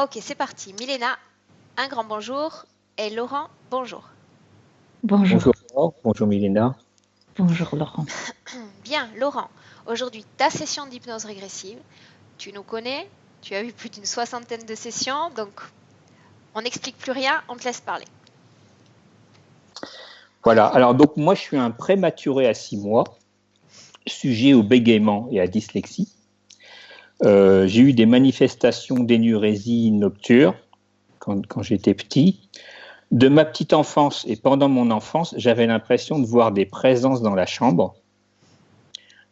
Ok, c'est parti. Milena, un grand bonjour. Et Laurent, bonjour. Bonjour. Bonjour Laure, bonjour Milena. Bonjour Laurent. Bien, Laurent, aujourd'hui, ta session d'hypnose régressive. Tu nous connais, tu as eu plus d'une soixantaine de sessions, donc on n'explique plus rien, on te laisse parler. Voilà, alors donc moi je suis un prématuré à 6 mois, sujet au bégaiement et à dyslexie. J'ai eu des manifestations d'énurésie nocturne quand j'étais petit. De ma petite enfance et pendant mon enfance, j'avais l'impression de voir des présences dans la chambre.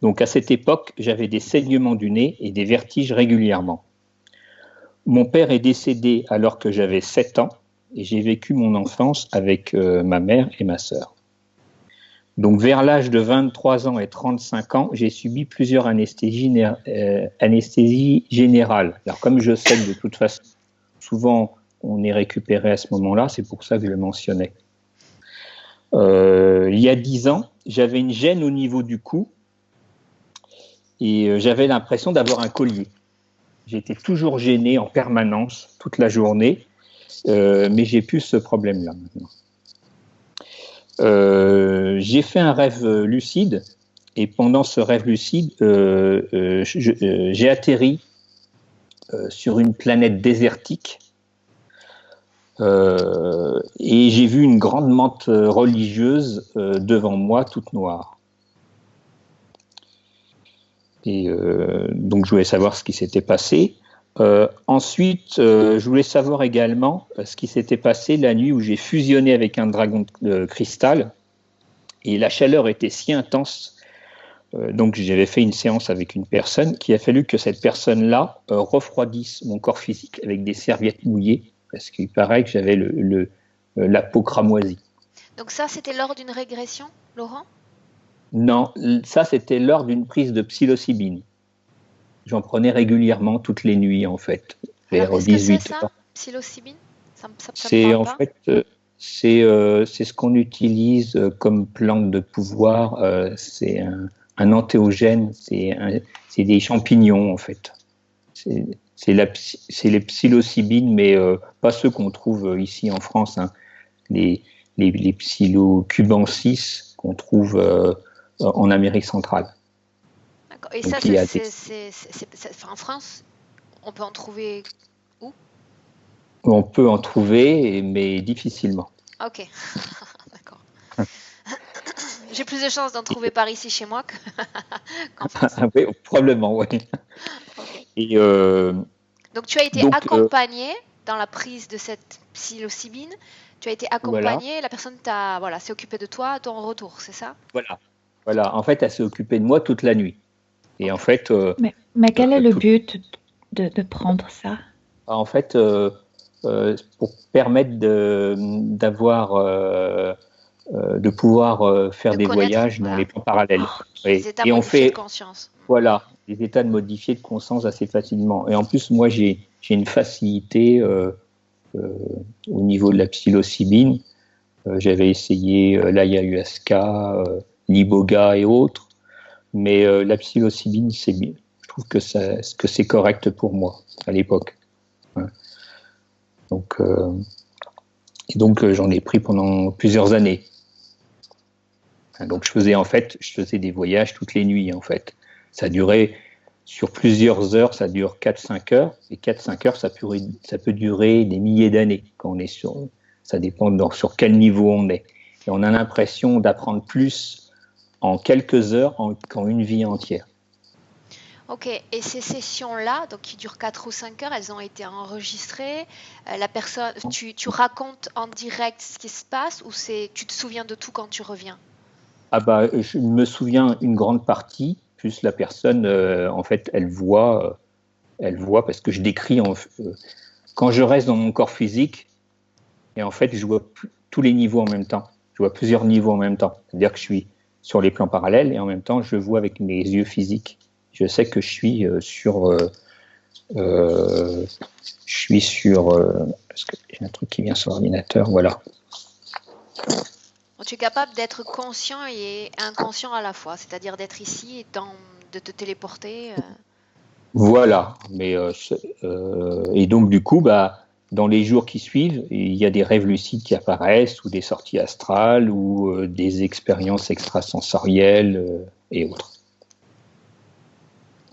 Donc à cette époque, j'avais des saignements du nez et des vertiges régulièrement. Mon père est décédé alors que j'avais 7 ans et j'ai vécu mon enfance avec ma mère et ma sœur. Donc vers l'âge de 23 ans et 35 ans, j'ai subi plusieurs anesthésies générales. Alors comme je sais que de toute façon, souvent on est récupéré à ce moment-là, c'est pour ça que je le mentionnais. Il y a 10 ans, j'avais une gêne au niveau du cou et j'avais l'impression d'avoir un collier. J'étais toujours gêné en permanence, toute la journée, mais j'ai plus ce problème-là maintenant. J'ai fait un rêve lucide et pendant ce rêve lucide, j'ai atterri sur une planète désertique et j'ai vu une grande menthe religieuse devant moi, toute noire. Et donc je voulais savoir ce qui s'était passé. Ensuite, je voulais savoir également ce qui s'était passé la nuit où j'ai fusionné avec un dragon de cristal et la chaleur était si intense. Donc j'avais fait une séance avec une personne qui a fallu que cette personne-là refroidisse mon corps physique avec des serviettes mouillées parce qu'il paraît que j'avais la peau cramoisie. Donc ça, c'était lors d'une régression, Laurent? Non, ça c'était lors d'une prise de psilocybine. J'en prenais régulièrement toutes les nuits en fait, Alors, vers qu'est-ce que c'est 18 ça, heures. psilocybine? Ça me C'est parle en pas. fait c'est ce qu'on utilise comme plante de pouvoir. C'est un antéogène, c'est des champignons en fait. C'est les psilocybines, mais pas ceux qu'on trouve ici en France, hein. Les psilocubensis qu'on trouve en Amérique centrale. D'accord. Et ça, Donc il y a en France, on peut en trouver où? on peut en trouver, mais difficilement. Ok, d'accord. J'ai plus de chances d'en trouver par ici chez moi qu'en France. Oui, probablement, oui. Ok. Et Donc tu as été donc accompagné dans la prise de cette psilocybine. Tu as été voilà, accompagné, la personne t'a, voilà, s'est occupée de toi à ton retour, c'est ça? voilà, voilà. En fait, elle s'est occupée de moi toute la nuit. Et en Ok. fait, Mais quel est le tout, but de prendre ça? en fait, pour permettre d'avoir, de pouvoir faire De des connaître, voyages dans voilà, les plans parallèles. les Oui. états Et on modifiés de fait, conscience. voilà, des états de modifiés de conscience assez facilement. Et en plus, moi, j'ai une facilité euh, au niveau de la psilocybine. J'avais essayé l'ayahuasca, l'iboga et autres. Mais la psilocybine, c'est bien. Je trouve que c'est correct pour moi à l'époque. Ouais. Donc, j'en ai pris pendant plusieurs années. Donc je faisais des voyages toutes les nuits en fait. Ça durait sur plusieurs heures, ça dure 4-5 heures. Et 4-5 heures, ça peut durer des milliers d'années quand on est ça dépend sur quel niveau on est. Et on a l'impression d'apprendre plus en quelques heures qu'en une vie entière. Ok, et ces sessions-là, donc qui durent 4 ou 5 heures, elles ont été enregistrées. La personne, tu racontes en direct ce qui se passe ou tu te souviens de tout quand tu reviens? Ah bah, je me souviens une grande partie, plus la personne, en fait, elle voit parce que je décris quand je reste dans mon corps physique, et en fait, je vois tous les niveaux en même temps. Je vois plusieurs niveaux en même temps. C'est-à-dire que je suis sur les plans parallèles et en même temps, je vois avec mes yeux physiques. Je sais que je suis sur, parce que j'ai un truc qui vient sur l'ordinateur, voilà. Donc, tu es capable d'être conscient et inconscient à la fois, c'est-à-dire d'être ici et de te téléporter. Voilà. Et donc, du coup, dans les jours qui suivent, il y a des rêves lucides qui apparaissent, ou des sorties astrales, ou des expériences extrasensorielles et autres.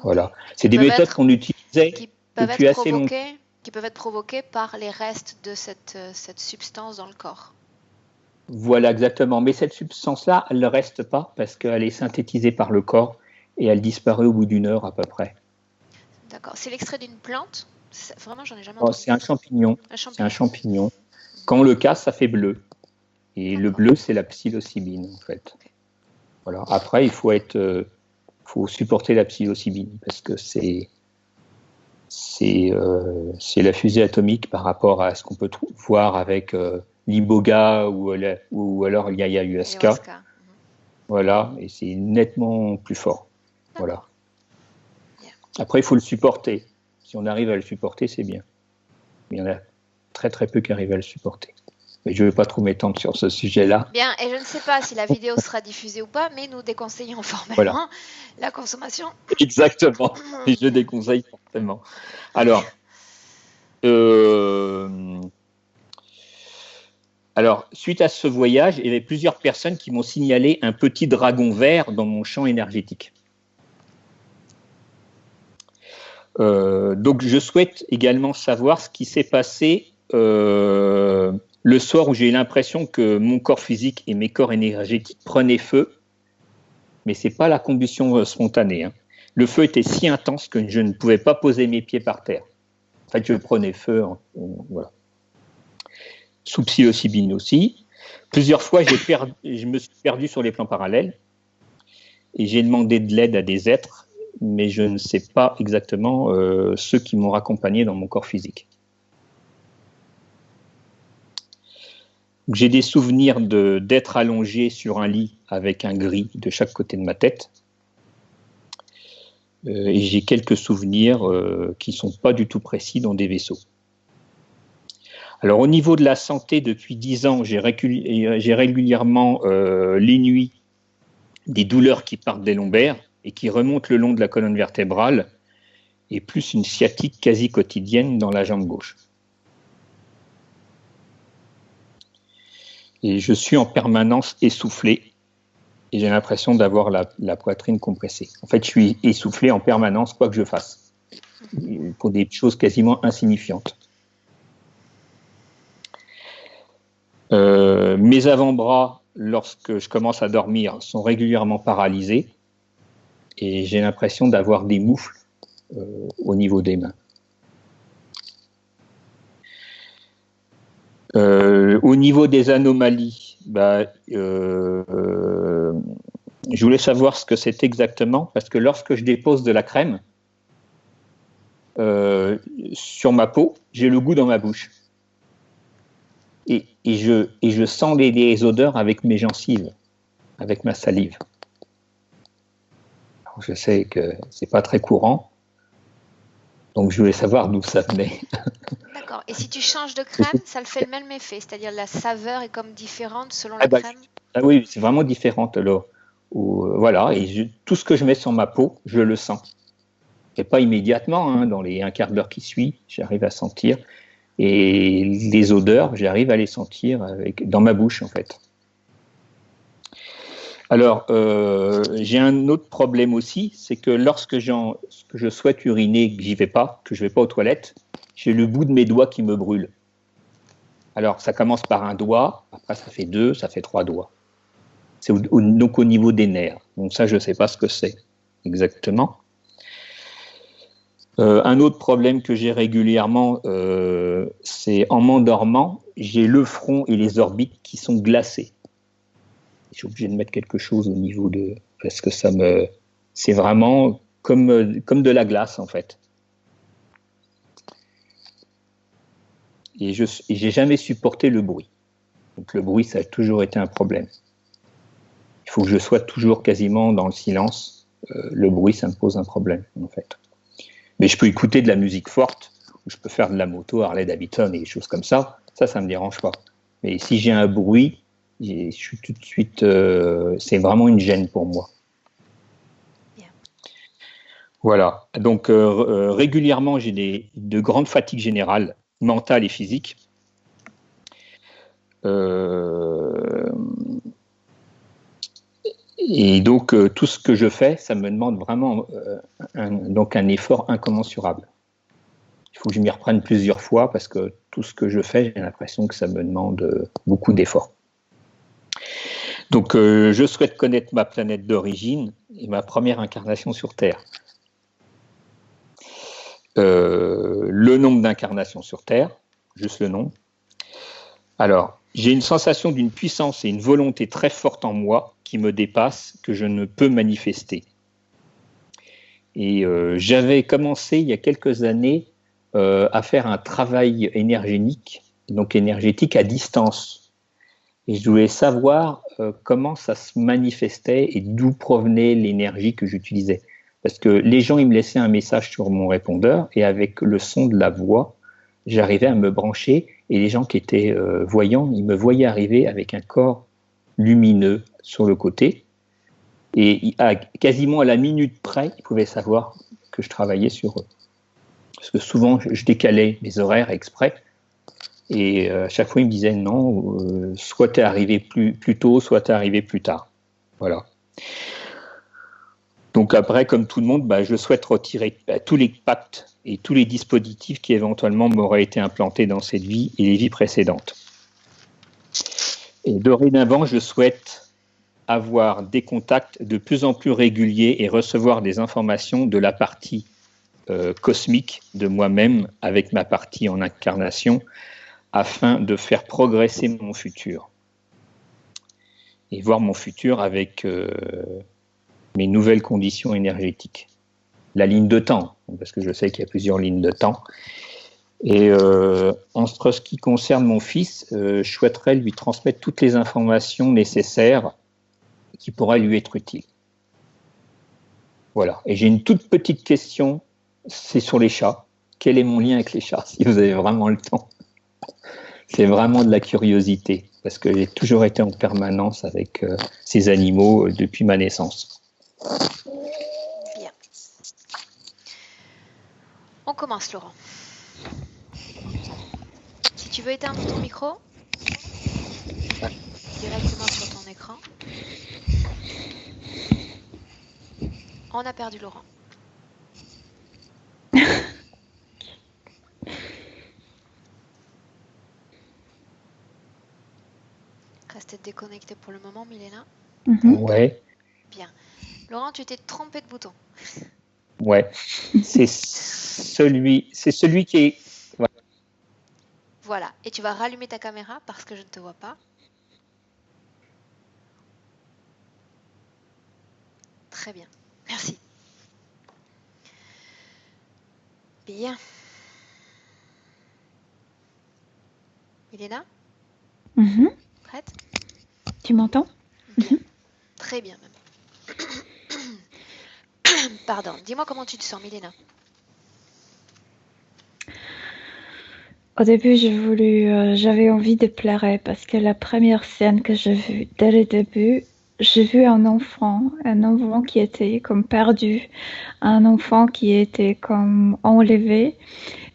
Voilà. C'est des méthodes qu'on utilisait depuis assez longtemps. Qui peuvent être provoquées par les restes de cette substance dans le corps. Voilà, exactement. Mais cette substance-là, elle ne reste pas parce qu'elle est synthétisée par le corps et elle disparaît au bout d'1 heure à peu près. D'accord. C'est l'extrait d'une plante? Vraiment, j'en ai jamais entendu. C'est un champignon. C'est un champignon. Quand on le casse, ça fait bleu. Et le bleu, c'est la psilocybine, en fait. Okay. Voilà. Après, il faut supporter la psilocybine parce que c'est la fusée atomique par rapport à ce qu'on peut voir avec l'iboga ou alors l'ayahuasca. Voilà, et c'est nettement plus fort. Voilà. Après, il faut le supporter. Si on arrive à le supporter, c'est bien. Il y en a très très peu qui arrivent à le supporter. Mais je ne vais pas trop m'étendre sur ce sujet-là. Bien, et je ne sais pas si la vidéo sera diffusée ou pas, mais nous déconseillons formellement la consommation. Exactement, et je déconseille fortement. Alors, suite à ce voyage, il y avait plusieurs personnes qui m'ont signalé un petit dragon vert dans mon champ énergétique. Donc, je souhaite également savoir ce qui s'est passé le soir où j'ai eu l'impression que mon corps physique et mes corps énergétiques prenaient feu, mais ce n'est pas la combustion spontanée. Hein. Le feu était si intense que je ne pouvais pas poser mes pieds par terre. En fait, je prenais feu. Voilà. Sous psilocybine aussi. Plusieurs fois, je me suis perdu sur les plans parallèles et j'ai demandé de l'aide à des êtres, mais je ne sais pas exactement ceux qui m'ont raccompagné dans mon corps physique. J'ai des souvenirs d'être allongé sur un lit avec un gris de chaque côté de ma tête. Et j'ai quelques souvenirs qui ne sont pas du tout précis dans des vaisseaux. Alors au niveau de la santé, depuis 10 ans, j'ai régulièrement les nuits des douleurs qui partent des lombaires et qui remontent le long de la colonne vertébrale et plus une sciatique quasi quotidienne dans la jambe gauche. Et je suis en permanence essoufflé et j'ai l'impression d'avoir la poitrine compressée. En fait, je suis essoufflé en permanence, quoi que je fasse, pour des choses quasiment insignifiantes. Mes avant-bras, lorsque je commence à dormir, sont régulièrement paralysés et j'ai l'impression d'avoir des moufles au niveau des mains. Au niveau des anomalies, je voulais savoir ce que c'est exactement, parce que lorsque je dépose de la crème sur ma peau, j'ai le goût dans ma bouche. Et je sens les odeurs avec mes gencives, avec ma salive. Alors, je sais que c'est pas très courant, donc je voulais savoir d'où ça venait. D'accord. Et si tu changes de crème, ça le fait le même effet, c'est-à-dire la saveur est comme différente selon la crème? Oui, c'est vraiment différent. Alors, voilà, et tout ce que je mets sur ma peau, je le sens. Et pas immédiatement, hein, dans les 1/4 d'heure qui suit, j'arrive à sentir. Et les odeurs, j'arrive à les sentir dans ma bouche, en fait. Alors, j'ai un autre problème aussi, c'est que lorsque je souhaite uriner, que je vais pas aux toilettes, j'ai le bout de mes doigts qui me brûle. Alors, ça commence par un doigt, après ça fait 2, ça fait 3 doigts. C'est donc au niveau des nerfs. Donc ça, je ne sais pas ce que c'est exactement. Un autre problème que j'ai régulièrement, c'est en m'endormant, j'ai le front et les orbites qui sont glacés. Je suis obligé de mettre quelque chose au niveau parce que c'est vraiment comme de la glace en fait. Et j'ai jamais supporté le bruit. Donc le bruit, ça a toujours été un problème. Il faut que je sois toujours quasiment dans le silence. Le bruit, ça me pose un problème en fait. Mais je peux écouter de la musique forte, ou je peux faire de la moto, Harley Davidson et des choses comme ça. Ça me dérange pas. Mais si j'ai un bruit, je suis tout de suite, c'est vraiment une gêne pour moi. Bien. Voilà. Donc, régulièrement, j'ai de grandes fatigues générales, mentales et physiques. Et donc, tout ce que je fais, ça me demande vraiment un effort incommensurable. Il faut que je m'y reprenne plusieurs fois parce que tout ce que je fais, j'ai l'impression que ça me demande beaucoup d'efforts. Donc, je souhaite connaître ma planète d'origine et ma première incarnation sur Terre. Le nombre d'incarnations sur Terre, juste le nombre. Alors, j'ai une sensation d'une puissance et une volonté très forte en moi qui me dépasse, que je ne peux manifester. Et j'avais commencé il y a quelques années à faire un travail énergétique à distance. Et je voulais savoir comment ça se manifestait et d'où provenait l'énergie que j'utilisais. Parce que les gens, ils me laissaient un message sur mon répondeur et avec le son de la voix, j'arrivais à me brancher et les gens qui étaient voyants, ils me voyaient arriver avec un corps lumineux sur le côté. Et quasiment à la minute près, ils pouvaient savoir que je travaillais sur eux. Parce que souvent, je décalais mes horaires exprès. Et à chaque fois, ils me disaient non, soit tu es arrivé plus tôt, soit tu es arrivé plus tard. Voilà. Donc après, comme tout le monde, je souhaite retirer tous les pactes et tous les dispositifs qui éventuellement m'auraient été implantés dans cette vie et les vies précédentes. Et dorénavant, je souhaite avoir des contacts de plus en plus réguliers et recevoir des informations de la partie cosmique de moi-même avec ma partie en incarnation afin de faire progresser mon futur et voir mon futur avec mes nouvelles conditions énergétiques. La ligne de temps, parce que je sais qu'il y a plusieurs lignes de temps. Et en ce qui concerne mon fils, je souhaiterais lui transmettre toutes les informations nécessaires qui pourraient lui être utiles. Voilà. Et j'ai une toute petite question, c'est sur les chats. Quel est mon lien avec les chats, si vous avez vraiment le temps? C'est vraiment de la curiosité, parce que j'ai toujours été en permanence avec ces animaux depuis ma naissance. Bien. On commence, Laurent. Si tu veux éteindre ton micro, directement sur ton écran. On a perdu Laurent. Reste déconnecté pour le moment, Milena. Ouais. Bien. Laurent, tu t'es trompé de bouton. Ouais. C'est celui qui est... Voilà. Et tu vas rallumer ta caméra parce que je ne te vois pas. Très bien. Merci. Bien. Milena, prête? Tu m'entends? Bien. Très bien même. Pardon. Dis-moi comment tu te sens, Milena. Au début, j'avais envie de pleurer parce que la première scène que j'ai vue, dès le début, j'ai vu un enfant qui était comme perdu, un enfant qui était comme enlevé.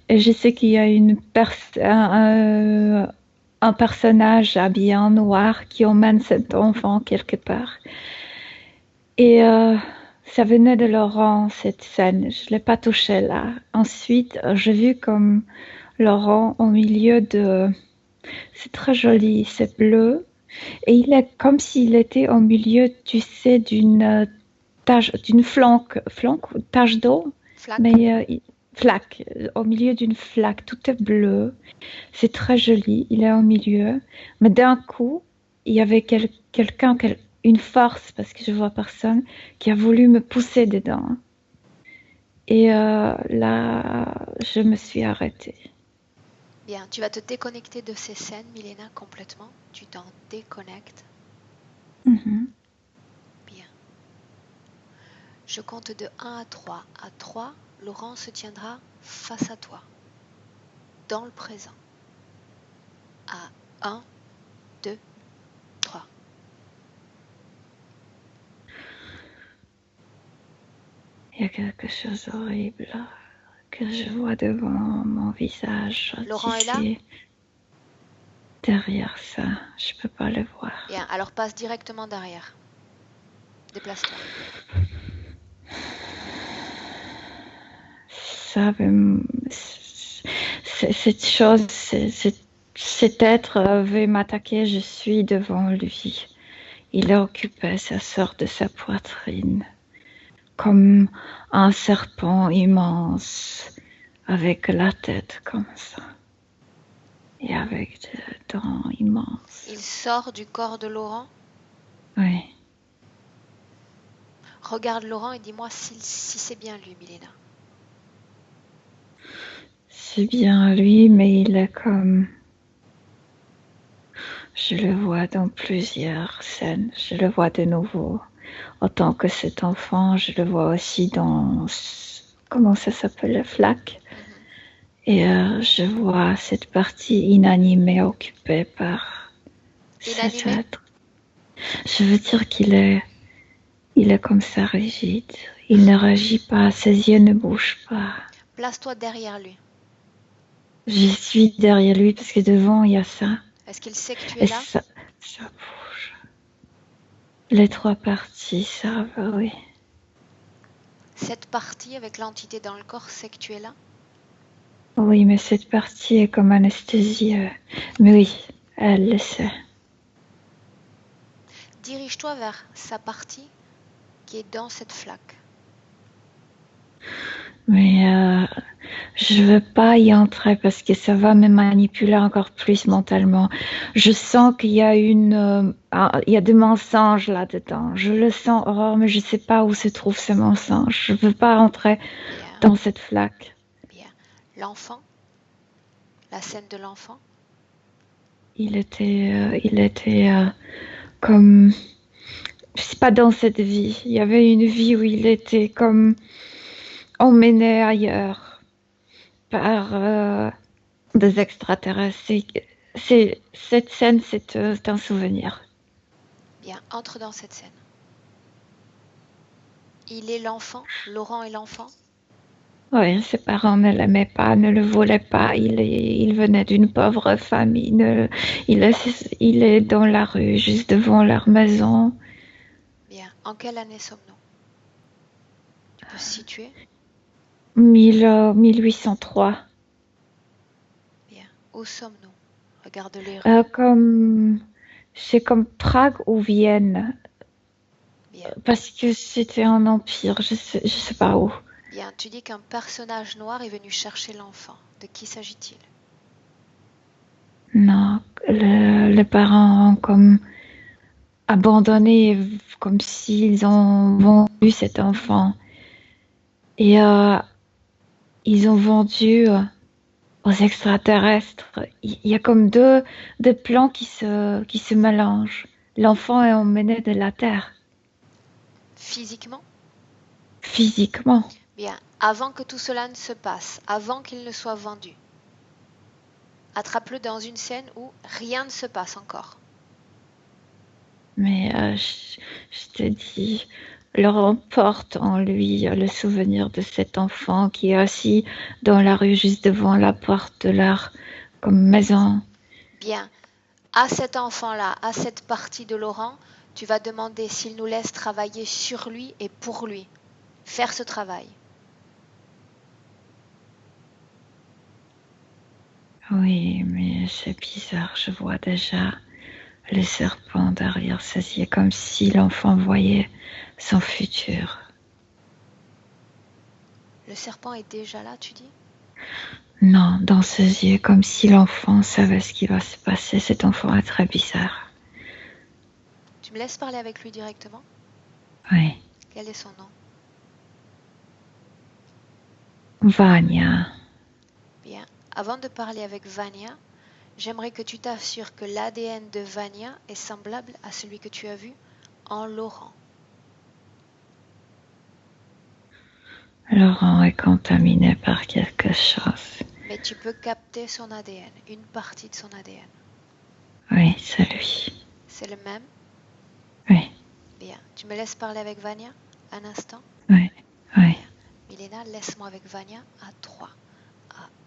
Et je sais qu'il y a un personnage habillé en noir qui emmène cet enfant quelque part. Et ça venait de Laurent, cette scène. Je ne l'ai pas touché là. Ensuite, j'ai vu comme Laurent au milieu de... C'est très joli, c'est bleu. Et il est comme s'il était au milieu, tu sais, d'une flanque ou tache d'eau. Flac. Mais flaque, au milieu d'une flaque, tout est bleu. C'est très joli, il est au milieu. Mais d'un coup, il y avait quelqu'un, une force, parce que je vois personne, qui a voulu me pousser dedans. Et là, je me suis arrêtée. Bien, tu vas te déconnecter de ces scènes, Milena, complètement. Tu t'en déconnectes. Bien. Je compte de 1 à 3. À 3, Laurent se tiendra face à toi, dans le présent. À 1, 2, 3. Il y a quelque chose d'horrible que je vois devant mon visage. Laurent est là? Derrière ça, je peux pas le voir. Bien, alors passe directement derrière. Déplace-toi. Ça cette chose, cet être veut m'attaquer, je suis devant lui. Il occupait sa sorte de sa poitrine, comme un serpent immense, avec la tête comme ça, et avec des dents immenses. Il sort du corps de Laurent? Oui. Regarde Laurent et dis-moi si c'est bien lui, Milena. C'est bien lui, mais il est comme... Je le vois dans plusieurs scènes. Je le vois de nouveau. Autant que cet enfant, je le vois aussi dans... Comment ça s'appelle? La flaque. Et je vois cette partie inanimée occupée par cet être. Je veux dire qu'il est comme ça rigide. Il ne réagit pas, ses yeux ne bougent pas. Place-toi derrière lui. Je suis derrière lui parce que devant il y a ça. Est-ce qu'il sait que tu es là? Ça bouge. Les trois parties, ça va, oui. Cette partie avec l'entité dans le corps sait que tu es là? Oui, mais cette partie est comme anesthésie. Mais oui, elle le sait. Dirige-toi vers sa partie qui est dans cette flaque. Mais je veux pas y entrer parce que ça va me manipuler encore plus mentalement. Je sens qu'il y a il y a des mensonges là-dedans. Je le sens, Aurore, mais je sais pas où se trouvent ces mensonges. Je veux pas rentrer dans cette flaque. Bien. L'enfant? La scène de l'enfant? Il était comme... C'est pas dans cette vie. Il y avait une vie où il était comme emmené ailleurs par des extraterrestres. Cette scène, c'est un souvenir. Bien, entre dans cette scène. Il est l'enfant? Laurent est l'enfant? Oui, ses parents ne l'aimaient pas, ne le voulaient pas. Il venait d'une pauvre famille. Il est dans la rue, juste devant leur maison. Bien. En quelle année sommes-nous? Tu peux situer? 1803. Bien. Où sommes-nous? Regarde les rues. C'est comme Prague ou Vienne. Bien. Parce que c'était un empire, je sais pas où. Bien, tu dis qu'un personnage noir est venu chercher l'enfant. De qui s'agit-il? Non, les parents ont comme abandonné, comme s'ils ont vendu cet enfant. Et ils ont vendu aux extraterrestres. Il y a comme deux plans qui se mélangent. L'enfant est emmené de la Terre. Physiquement? Physiquement. Bien, avant que tout cela ne se passe, avant qu'il ne soit vendu, attrape-le dans une scène où rien ne se passe encore. Mais je te dis, leur emporte en lui le souvenir de cet enfant qui est assis dans la rue juste devant la porte de leur comme maison. Bien, à cet enfant-là, à cette partie de Laurent, tu vas demander s'il nous laisse travailler sur lui et pour lui. Faire ce travail. Oui, mais c'est bizarre, je vois déjà le serpent derrière ses yeux, comme si l'enfant voyait son futur. Le serpent est déjà là, tu dis? Non, dans ses yeux, comme si l'enfant savait ce qui va se passer. Cet enfant est très bizarre. Tu me laisses parler avec lui directement? Oui. Quel est son nom? Vania. Bien. Avant de parler avec Vania, j'aimerais que tu t'assures que l'ADN de Vania est semblable à celui que tu as vu en Laurent. Laurent est contaminé par quelque chose. Mais tu peux capter son ADN, une partie de son ADN. Oui, c'est lui. C'est le même? Oui. Bien. Tu me laisses parler avec Vania un instant? Oui, oui. Milena, laisse-moi avec Vania à 3.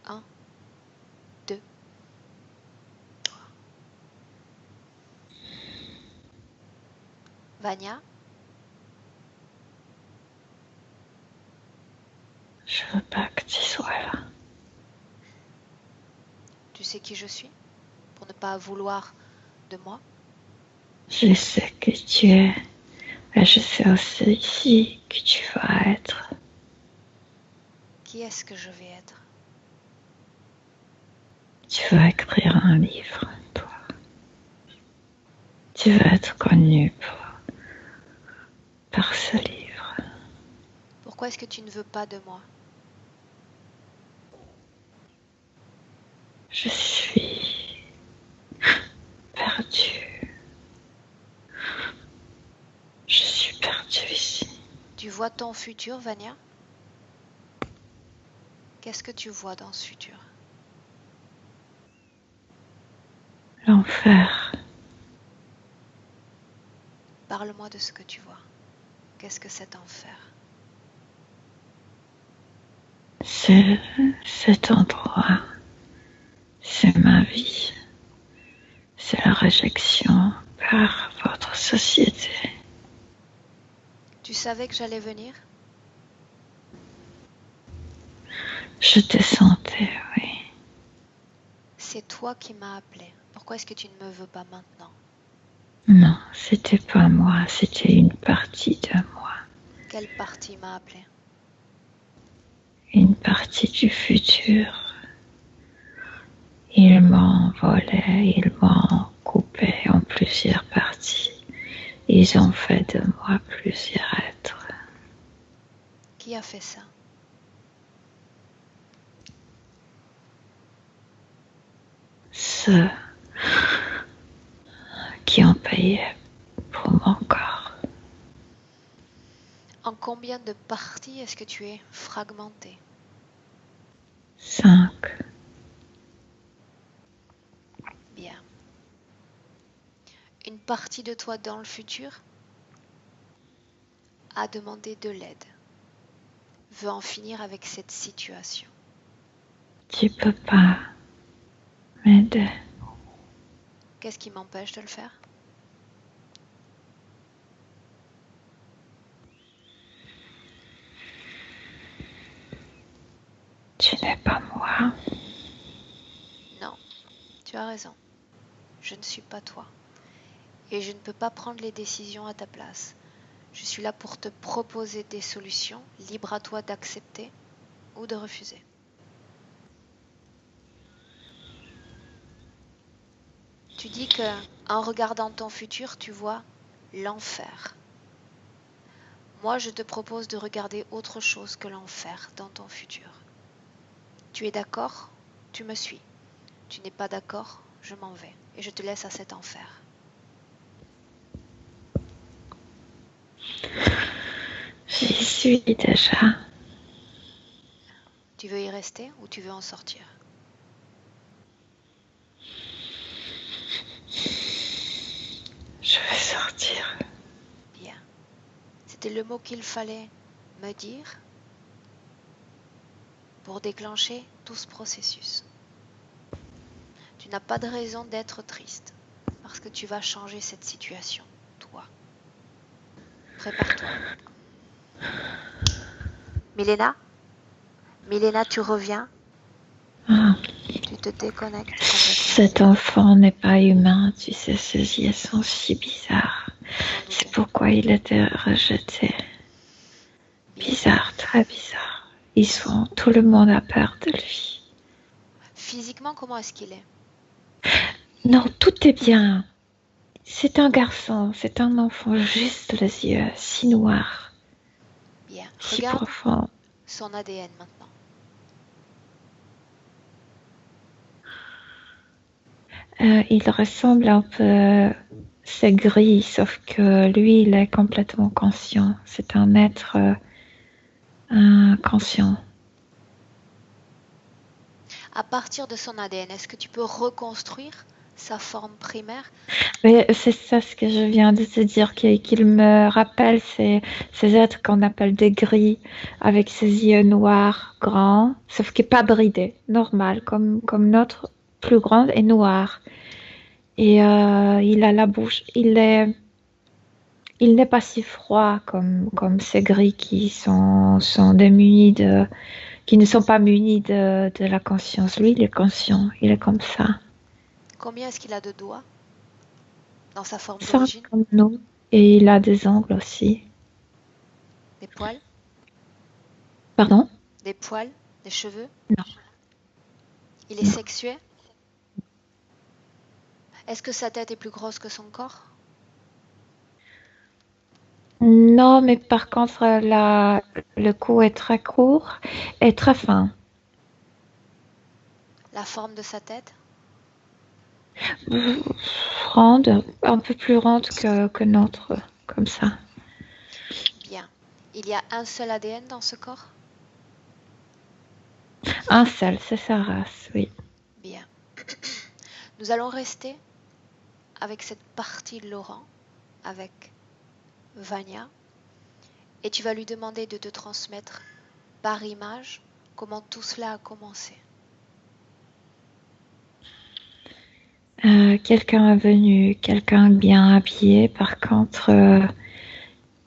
À 1, 2, 3. Vania, Je veux pas que tu sois là. tu sais qui je suis? Pour ne pas vouloir de moi? Je sais que tu es, et je sais aussi que tu vas être. Qui est-ce que je vais être? Tu vas écrire un livre, toi. Tu vas être connu par ce livre. Pourquoi est-ce que tu ne veux pas de moi? Je suis perdue. Je suis perdue ici. Tu vois ton futur, Vania? Qu'est-ce que tu vois dans ce futur? L'enfer. Parle-moi de ce que tu vois. Qu'est-ce que cet enfer? C'est cet endroit. C'est ma vie. C'est la réjection par votre société. Tu savais que j'allais venir? Je te sentais, oui. C'est toi qui m'as appelé. Pourquoi est-ce que tu ne me veux pas maintenant? Non, c'était pas moi, c'était une partie de moi. Quelle partie m'a appelé? Une partie du futur. Ils m'ont volé, ils m'ont coupé en plusieurs parties. Ils ont fait de moi plusieurs êtres. Qui a fait ça? Ceux qui ont payé pour mon corps. En combien de parties est-ce que tu es fragmenté? 5. Bien. Une partie de toi dans le futur a demandé de l'aide, veut en finir avec cette situation. Tu peux pas m'aider. Qu'est-ce qui m'empêche de le faire? Tu n'es pas moi. Non, tu as raison. Je ne suis pas toi. Et je ne peux pas prendre les décisions à ta place. Je suis là pour te proposer des solutions, libre à toi d'accepter ou de refuser. Tu dis que en regardant ton futur, tu vois l'enfer. Moi, je te propose de regarder autre chose que l'enfer dans ton futur. Tu es d'accord? Tu me suis. Tu n'es pas d'accord? Je m'en vais et je te laisse à cet enfer. J'y suis déjà. Tu veux y rester ou tu veux en sortir? Je vais sortir. Bien. C'était le mot qu'il fallait me dire pour déclencher tout ce processus. Tu n'as pas de raison d'être triste parce que tu vas changer cette situation, toi. Prépare-toi. Milena? Milena, tu reviens? Ah, Tu te déconnectes complètement. cet enfant n'est pas humain, tu sais, ses yeux sont si bizarres. J'en C'est doutais. pourquoi il était rejeté. Bien. Bizarre, très bizarre. Tout le monde a peur de lui. Physiquement, comment est-ce qu'il est? Non, tout est bien. C'est un garçon, c'est un enfant, juste les yeux si noirs, Bien. si Regarde profonds. son ADN maintenant. Il ressemble un peu, c'est gris, sauf que lui, il est complètement conscient. C'est un être inconscient. À partir de son ADN, est-ce que tu peux reconstruire sa forme primaire. Mais c'est ça ce que je viens de te dire, qu'il me rappelle ces êtres qu'on appelle des gris, avec ses yeux noirs, grands, sauf qu'il n'est pas bridé, normal, comme notre plus grande est noire. Et il a la bouche, il n'est pas si froid comme ces gris sont démunis qui ne sont pas munis de la conscience. Lui, il est conscient, il est comme ça. Combien est-ce qu'il a de doigts dans sa forme 5 d'origine? comme nous. Et il a des ongles aussi. Des poils? Pardon? Des poils? Des cheveux? Non. Il est Non. sexué? Est-ce que sa tête est plus grosse que son corps? Non, mais par contre, le cou est très court et très fin. La forme de sa tête? Ronde, un peu plus ronde que notre, comme ça. Bien. Il y a un seul ADN dans ce corps? Un seul, c'est sa race, oui. Bien. Nous allons rester avec cette partie de Laurent, avec Vania, et tu vas lui demander de te transmettre par image comment tout cela a commencé. Quelqu'un est venu, quelqu'un bien habillé. Par contre,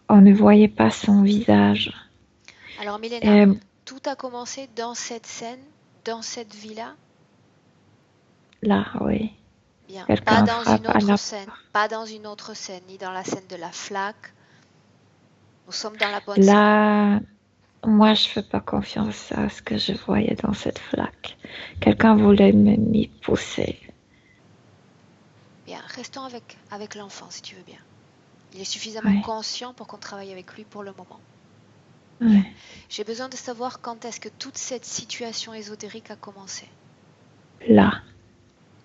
on ne voyait pas son visage. Alors Milena, tout a commencé dans cette scène, dans cette villa? Là, oui. Bien, pas Quelqu'un dans frappe une à autre la scène, pas dans une autre scène, ni dans la scène de la flaque. Nous sommes dans la bonne scène. Là, moi, je fais pas confiance à ce que je voyais dans cette flaque. Quelqu'un voulait m'y pousser. Bien, restons avec l'enfant si tu veux bien. Il est suffisamment Ouais. conscient pour qu'on travaille avec lui pour le moment. Ouais. J'ai besoin de savoir quand est-ce que toute cette situation ésotérique a commencé. Là,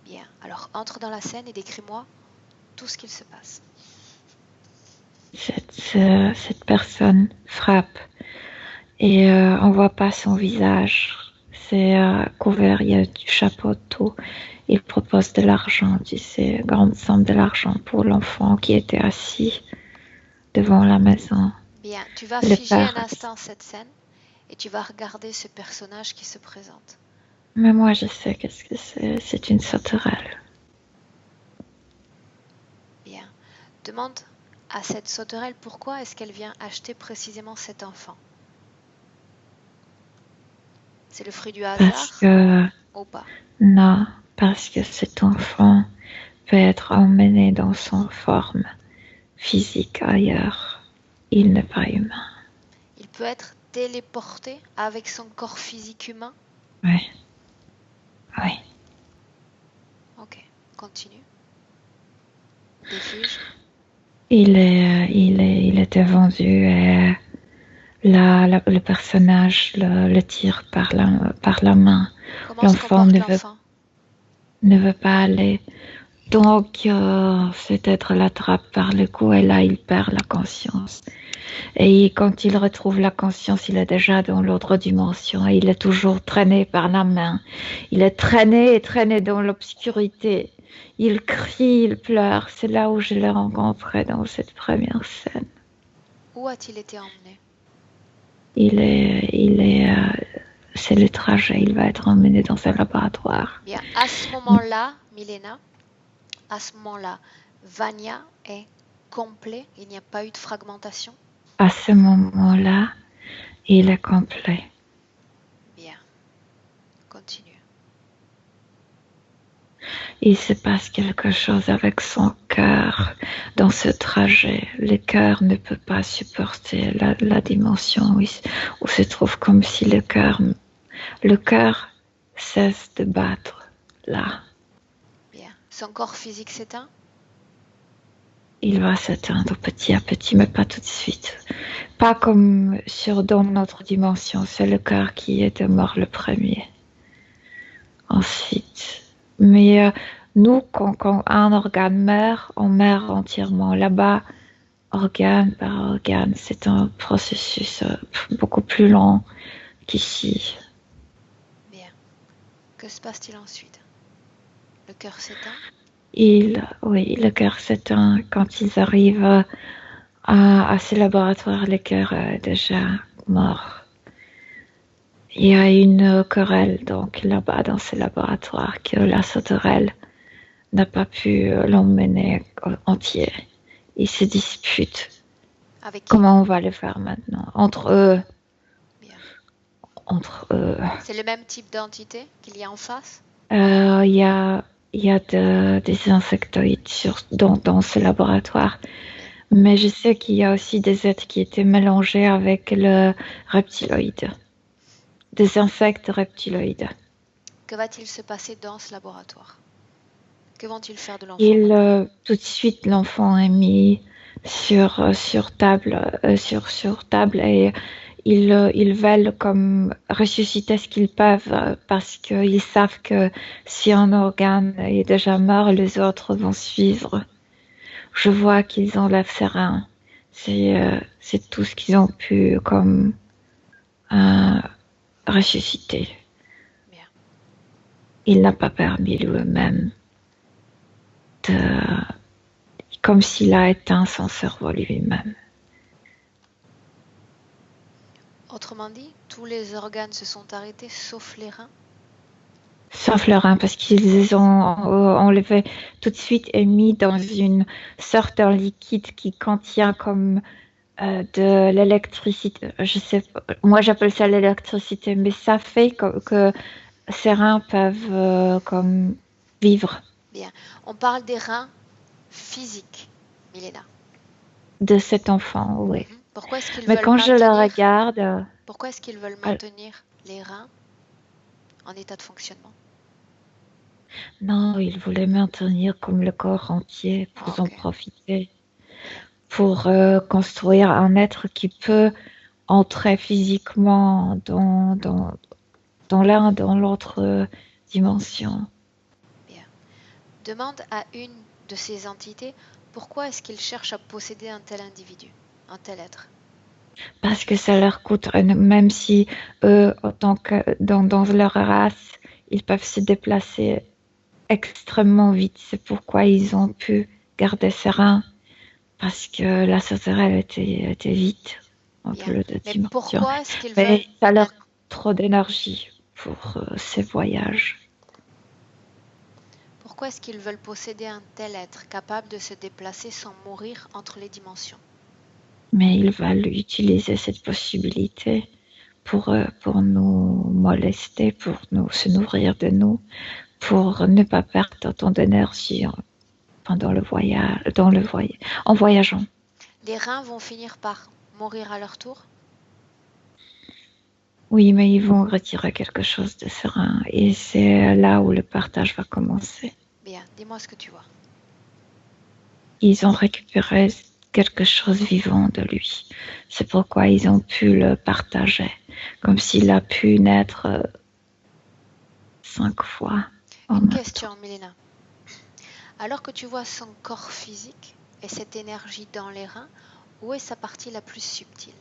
Bien, alors entre dans la scène et décris-moi tout ce qu'il se passe. cette personne frappe et on voit pas son visage. C'est couvert, il y a du chapeau, tout. Il propose de l'argent, tu sais, grande somme de l'argent pour l'enfant qui était assis devant la maison. Bien, tu vas Le figer un père. instant cette scène et tu vas regarder ce personnage qui se présente. Mais moi, je sais qu'est-ce que c'est. C'est une sauterelle. Bien, demande à cette sauterelle pourquoi est-ce qu'elle vient acheter précisément cet enfant. C'est le fruit du hasard Parce que, ou pas? non, parce que cet enfant peut être emmené dans son forme physique ailleurs. Il n'est pas humain. Il peut être téléporté avec son corps physique humain? Oui. Oui. Ok, continue. Défuge. Il était vendu et le personnage le tire par la main. Comment se L'enfant comporte l'enfant? ne veut pas aller. Donc, cet être l'attrape par le cou et là, il perd la conscience. Et quand il retrouve la conscience, il est déjà dans l'autre dimension et il est toujours traîné par la main. Il est traîné et traîné dans l'obscurité. Il crie, il pleure. C'est là où je l'ai rencontré dans cette première scène. Où a-t-il été emmené? C'est le trajet. Il va être emmené dans un laboratoire. Bien, à ce moment-là, Milena, à ce moment-là, Vania est complet. Il n'y a pas eu de fragmentation. À ce moment-là, il est complet. Bien, continue. Il se passe quelque chose avec son cœur dans ce trajet. Le cœur ne peut pas supporter la dimension où se trouve comme si le cœur cesse de battre là. Bien, son corps physique s'éteint. Il va s'éteindre petit à petit, mais pas tout de suite. Pas comme dans notre dimension, c'est le cœur qui est mort le premier. Ensuite, mais nous, quand un organe meurt, on meurt entièrement. Là-bas, organe par organe, c'est un processus beaucoup plus long qu'ici. Bien, que se passe-t-il ensuite? Le cœur s'éteint. Oui, le cœur s'éteint quand ils arrivent à ces laboratoires. Le cœur est déjà mort. Il y a une querelle donc là-bas dans ces laboratoires que la sauterelle n'a pas pu l'emmener entier. Ils se disputent. Avec qui? Comment on va le faire maintenant? Entre eux. Bien. Entre eux. C'est le même type d'entité qu'il y a en face? Il y a des insectoïdes dans ce laboratoire. Mais je sais qu'il y a aussi des êtres qui étaient mélangés avec le reptiloïde. Des insectes reptiloïdes. Que va-t-il se passer dans ce laboratoire? Que vont-ils faire de l'enfant? Tout de suite, l'enfant est mis sur table et ils veulent comme ressusciter ce qu'ils peuvent parce qu'ils savent que si un organe est déjà mort, les autres vont suivre. Je vois qu'ils enlèvent ses reins. C'est tout ce qu'ils ont pu comme ressusciter. Bien. Il n'a pas permis lui-même comme s'il a éteint son cerveau lui-même. Autrement dit, tous les organes se sont arrêtés sauf les reins? Sauf le rein, parce qu'ils les ont enlevés tout de suite et mis dans une sorte de liquide qui contient comme de l'électricité. Je sais pas, moi j'appelle ça l'électricité, mais ça fait que ces reins peuvent comme vivre. Bien. On parle des reins physiques, Milena. De cet enfant, oui. Pourquoi est-ce qu'ils Mais veulent quand je le maintenir... regarde... Pourquoi est-ce qu'ils veulent maintenir les reins en état de fonctionnement? Non, ils voulaient maintenir comme le corps entier pour en profiter. Pour construire un être qui peut entrer physiquement dans l'un, dans l'autre dimension. Bien. Demande à une de ces entités pourquoi est-ce qu'ils cherchent à posséder un tel individu, un tel être. Parce que ça leur coûte, même si eux, autant que dans leur race, ils peuvent se déplacer extrêmement vite. C'est pourquoi ils ont pu garder ces reins. Parce que la sauterelle était vite, un peu de dimension. Pourquoi est-ce qu'ils veulent... Mais ça leur coûte trop d'énergie pour ces voyages. Pourquoi est-ce qu'ils veulent posséder un tel être capable de se déplacer sans mourir entre les dimensions? Mais ils veulent utiliser cette possibilité pour nous molester, pour se nourrir de nous, pour ne pas perdre autant d'énergie pendant le voyage, en voyageant. Les reins vont finir par mourir à leur tour? Oui, mais ils vont retirer quelque chose de ce rein et c'est là où le partage va commencer. Bien, dis-moi ce que tu vois. Ils ont récupéré quelque chose vivant de lui. C'est pourquoi ils ont pu le partager, comme s'il a pu naître 5 fois. Une question, Milena. Alors que tu vois son corps physique et cette énergie dans les reins, où est sa partie la plus subtile?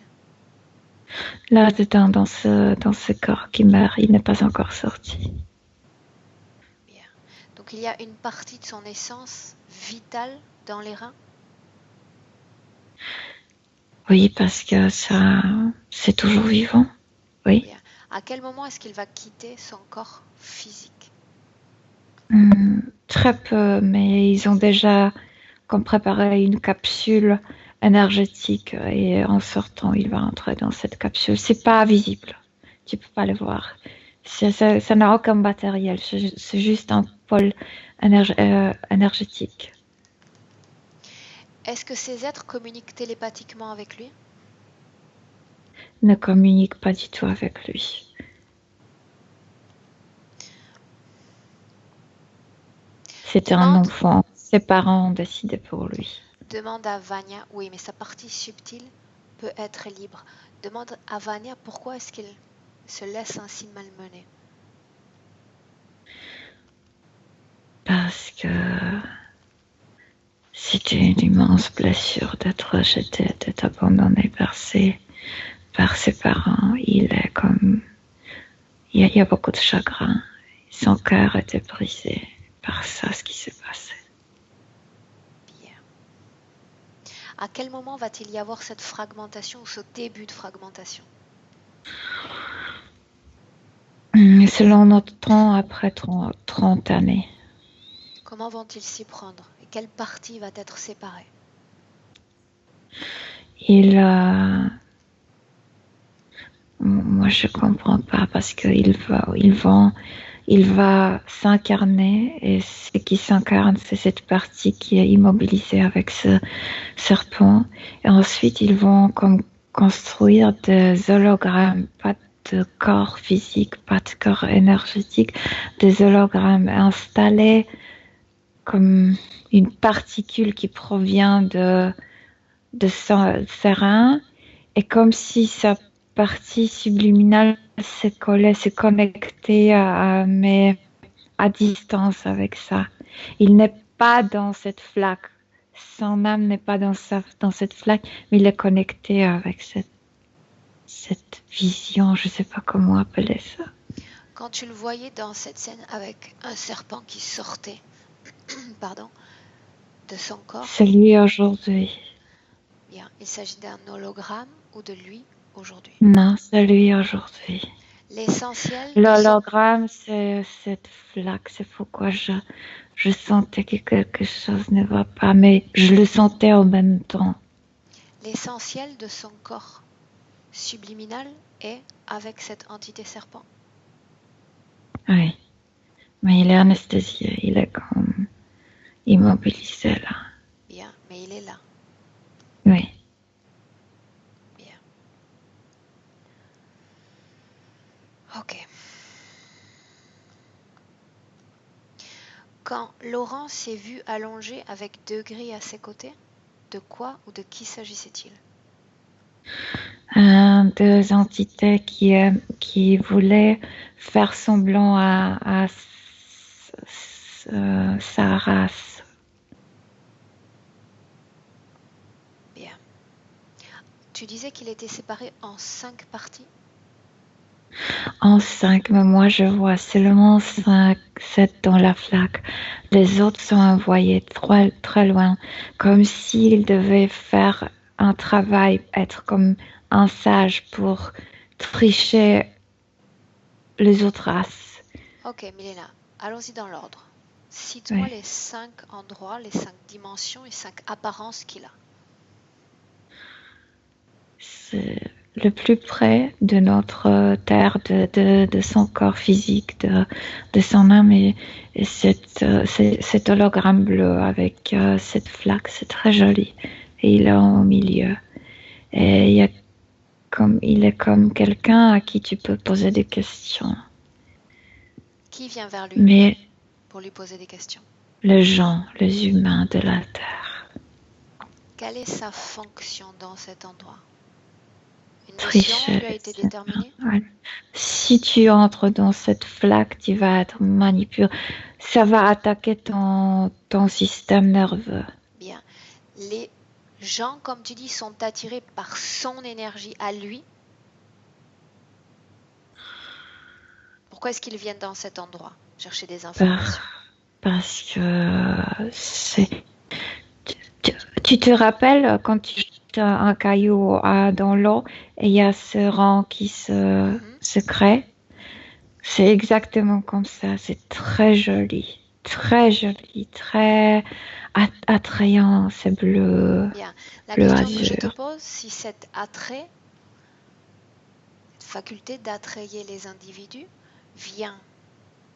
Là-dedans, dans ce corps qui meurt, il n'est pas encore sorti. Bien. Donc il y a une partie de son essence vitale dans les reins? Oui, parce que ça, c'est toujours vivant. Oui. Bien. À quel moment est-ce qu'il va quitter son corps physique? Très peu, mais ils ont déjà comme préparé une capsule énergétique et en sortant, il va entrer dans cette capsule. C'est pas visible, tu peux pas le voir. Ça n'a aucun matériel, c'est juste un pôle énergétique. Est-ce que ces êtres communiquent télépathiquement avec lui? Ne communiquent pas du tout avec lui. C'était un enfant. Ses parents ont décidé pour lui. Demande à Vania, oui, mais sa partie subtile peut être libre. Demande à Vania pourquoi est-ce qu'il se laisse ainsi malmener. Parce que c'était une immense blessure d'être rejeté, d'être abandonné par ses parents. Il est comme... Il y a beaucoup de chagrin. Son cœur était brisé par ça, ce qui s'est passé. À quel moment va-t-il y avoir cette fragmentation ou ce début de fragmentation? Selon notre temps, après 30 années. Comment vont-ils s'y prendre? Et quelle partie va être séparée? Moi, je comprends pas parce qu'il va s'incarner et ce qui s'incarne, c'est cette partie qui est immobilisée avec ce serpent. Et ensuite, ils vont comme construire des hologrammes, pas de corps physique, pas de corps énergétique, des hologrammes installés comme une particule qui provient de ses reins et comme si ça partie subliminale se connecter mais à distance avec ça. Il n'est pas dans cette flaque. Son âme n'est pas dans cette flaque, mais il est connecté avec cette vision, je ne sais pas comment appeler ça. Quand tu le voyais dans cette scène avec un serpent qui sortait de son corps. C'est lui aujourd'hui. Bien, il s'agit d'un hologramme ou de lui aujourd'hui? Non, c'est lui aujourd'hui. L'essentiel. L'hologramme, c'est cette flaque. C'est pourquoi je sentais que quelque chose ne va pas, mais je le sentais en même temps. L'essentiel de son corps subliminal est avec cette entité serpent. Oui, mais il est anesthésié, il est comme immobilisé là. Bien, mais il est là. Oui. Bien. Ok. Quand Laurent s'est vu allongé avec deux grilles à ses côtés, de quoi ou de qui s'agissait-il? Deux entités qui voulaient faire semblant à sa race. Bien. Tu disais qu'il était séparé en 5 parties? En 5, mais moi je vois seulement 5, 7 dans la flaque. Les autres sont envoyés très, très loin, comme s'ils devaient faire un travail, être comme un sage pour tricher les autres races. Ok, Milena, allons-y dans l'ordre. Cite-moi Oui. les 5 endroits, les 5 dimensions et 5 apparences qu'il a. C'est le plus près de notre terre, de son corps physique, de son âme et cet hologramme bleu avec cette flaque, c'est très joli. Et il est au milieu. Et il est comme quelqu'un à qui tu peux poser des questions. Qui vient vers lui Mais pour lui poser des questions? les humains de la terre. Quelle est sa fonction dans cet endroit? Une mission Tricher, lui a été déterminée? ouais. Si tu entres dans cette flaque, tu vas être manipulé. Ça va attaquer ton système nerveux. Bien. Les gens, comme tu dis, sont attirés par son énergie à lui. Pourquoi est-ce qu'ils viennent dans cet endroit chercher des informations? Parce que tu te rappelles quand tu jettes un caillou dans l'eau et il y a ce rang qui se crée? C'est exactement comme ça. C'est très joli, très attrayant. C'est bleu. Bien. La bleu question que je te azur. pose, si cet attrait, cette faculté d'attrayer les individus, vient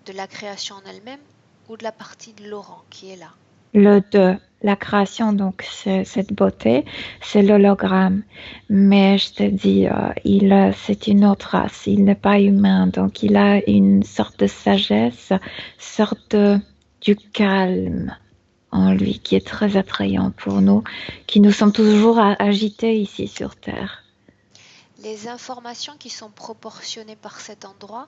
de la création en elle-même ou de la partie de Laurent qui est là? Le 2, la création, donc c'est cette beauté, c'est l'hologramme. Mais je te dis, c'est une autre race, il n'est pas humain, donc il a une sorte de sagesse, sorte du calme en lui qui est très attrayant pour nous, qui nous sommes toujours agités ici sur Terre. Les informations qui sont proportionnées par cet endroit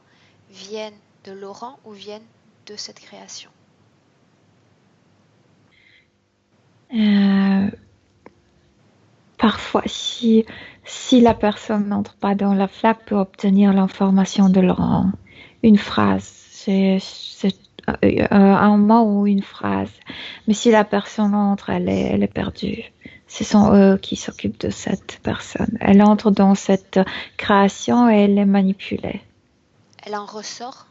viennent de Laurent ou viennent de cette création? Parfois, si la personne n'entre pas dans la flaque, peut obtenir l'information de Laurent. Une phrase, c'est un mot ou une phrase. Mais si la personne entre, elle est perdue. Ce sont eux qui s'occupent de cette personne. Elle entre dans cette création et elle est manipulée. Elle en ressort?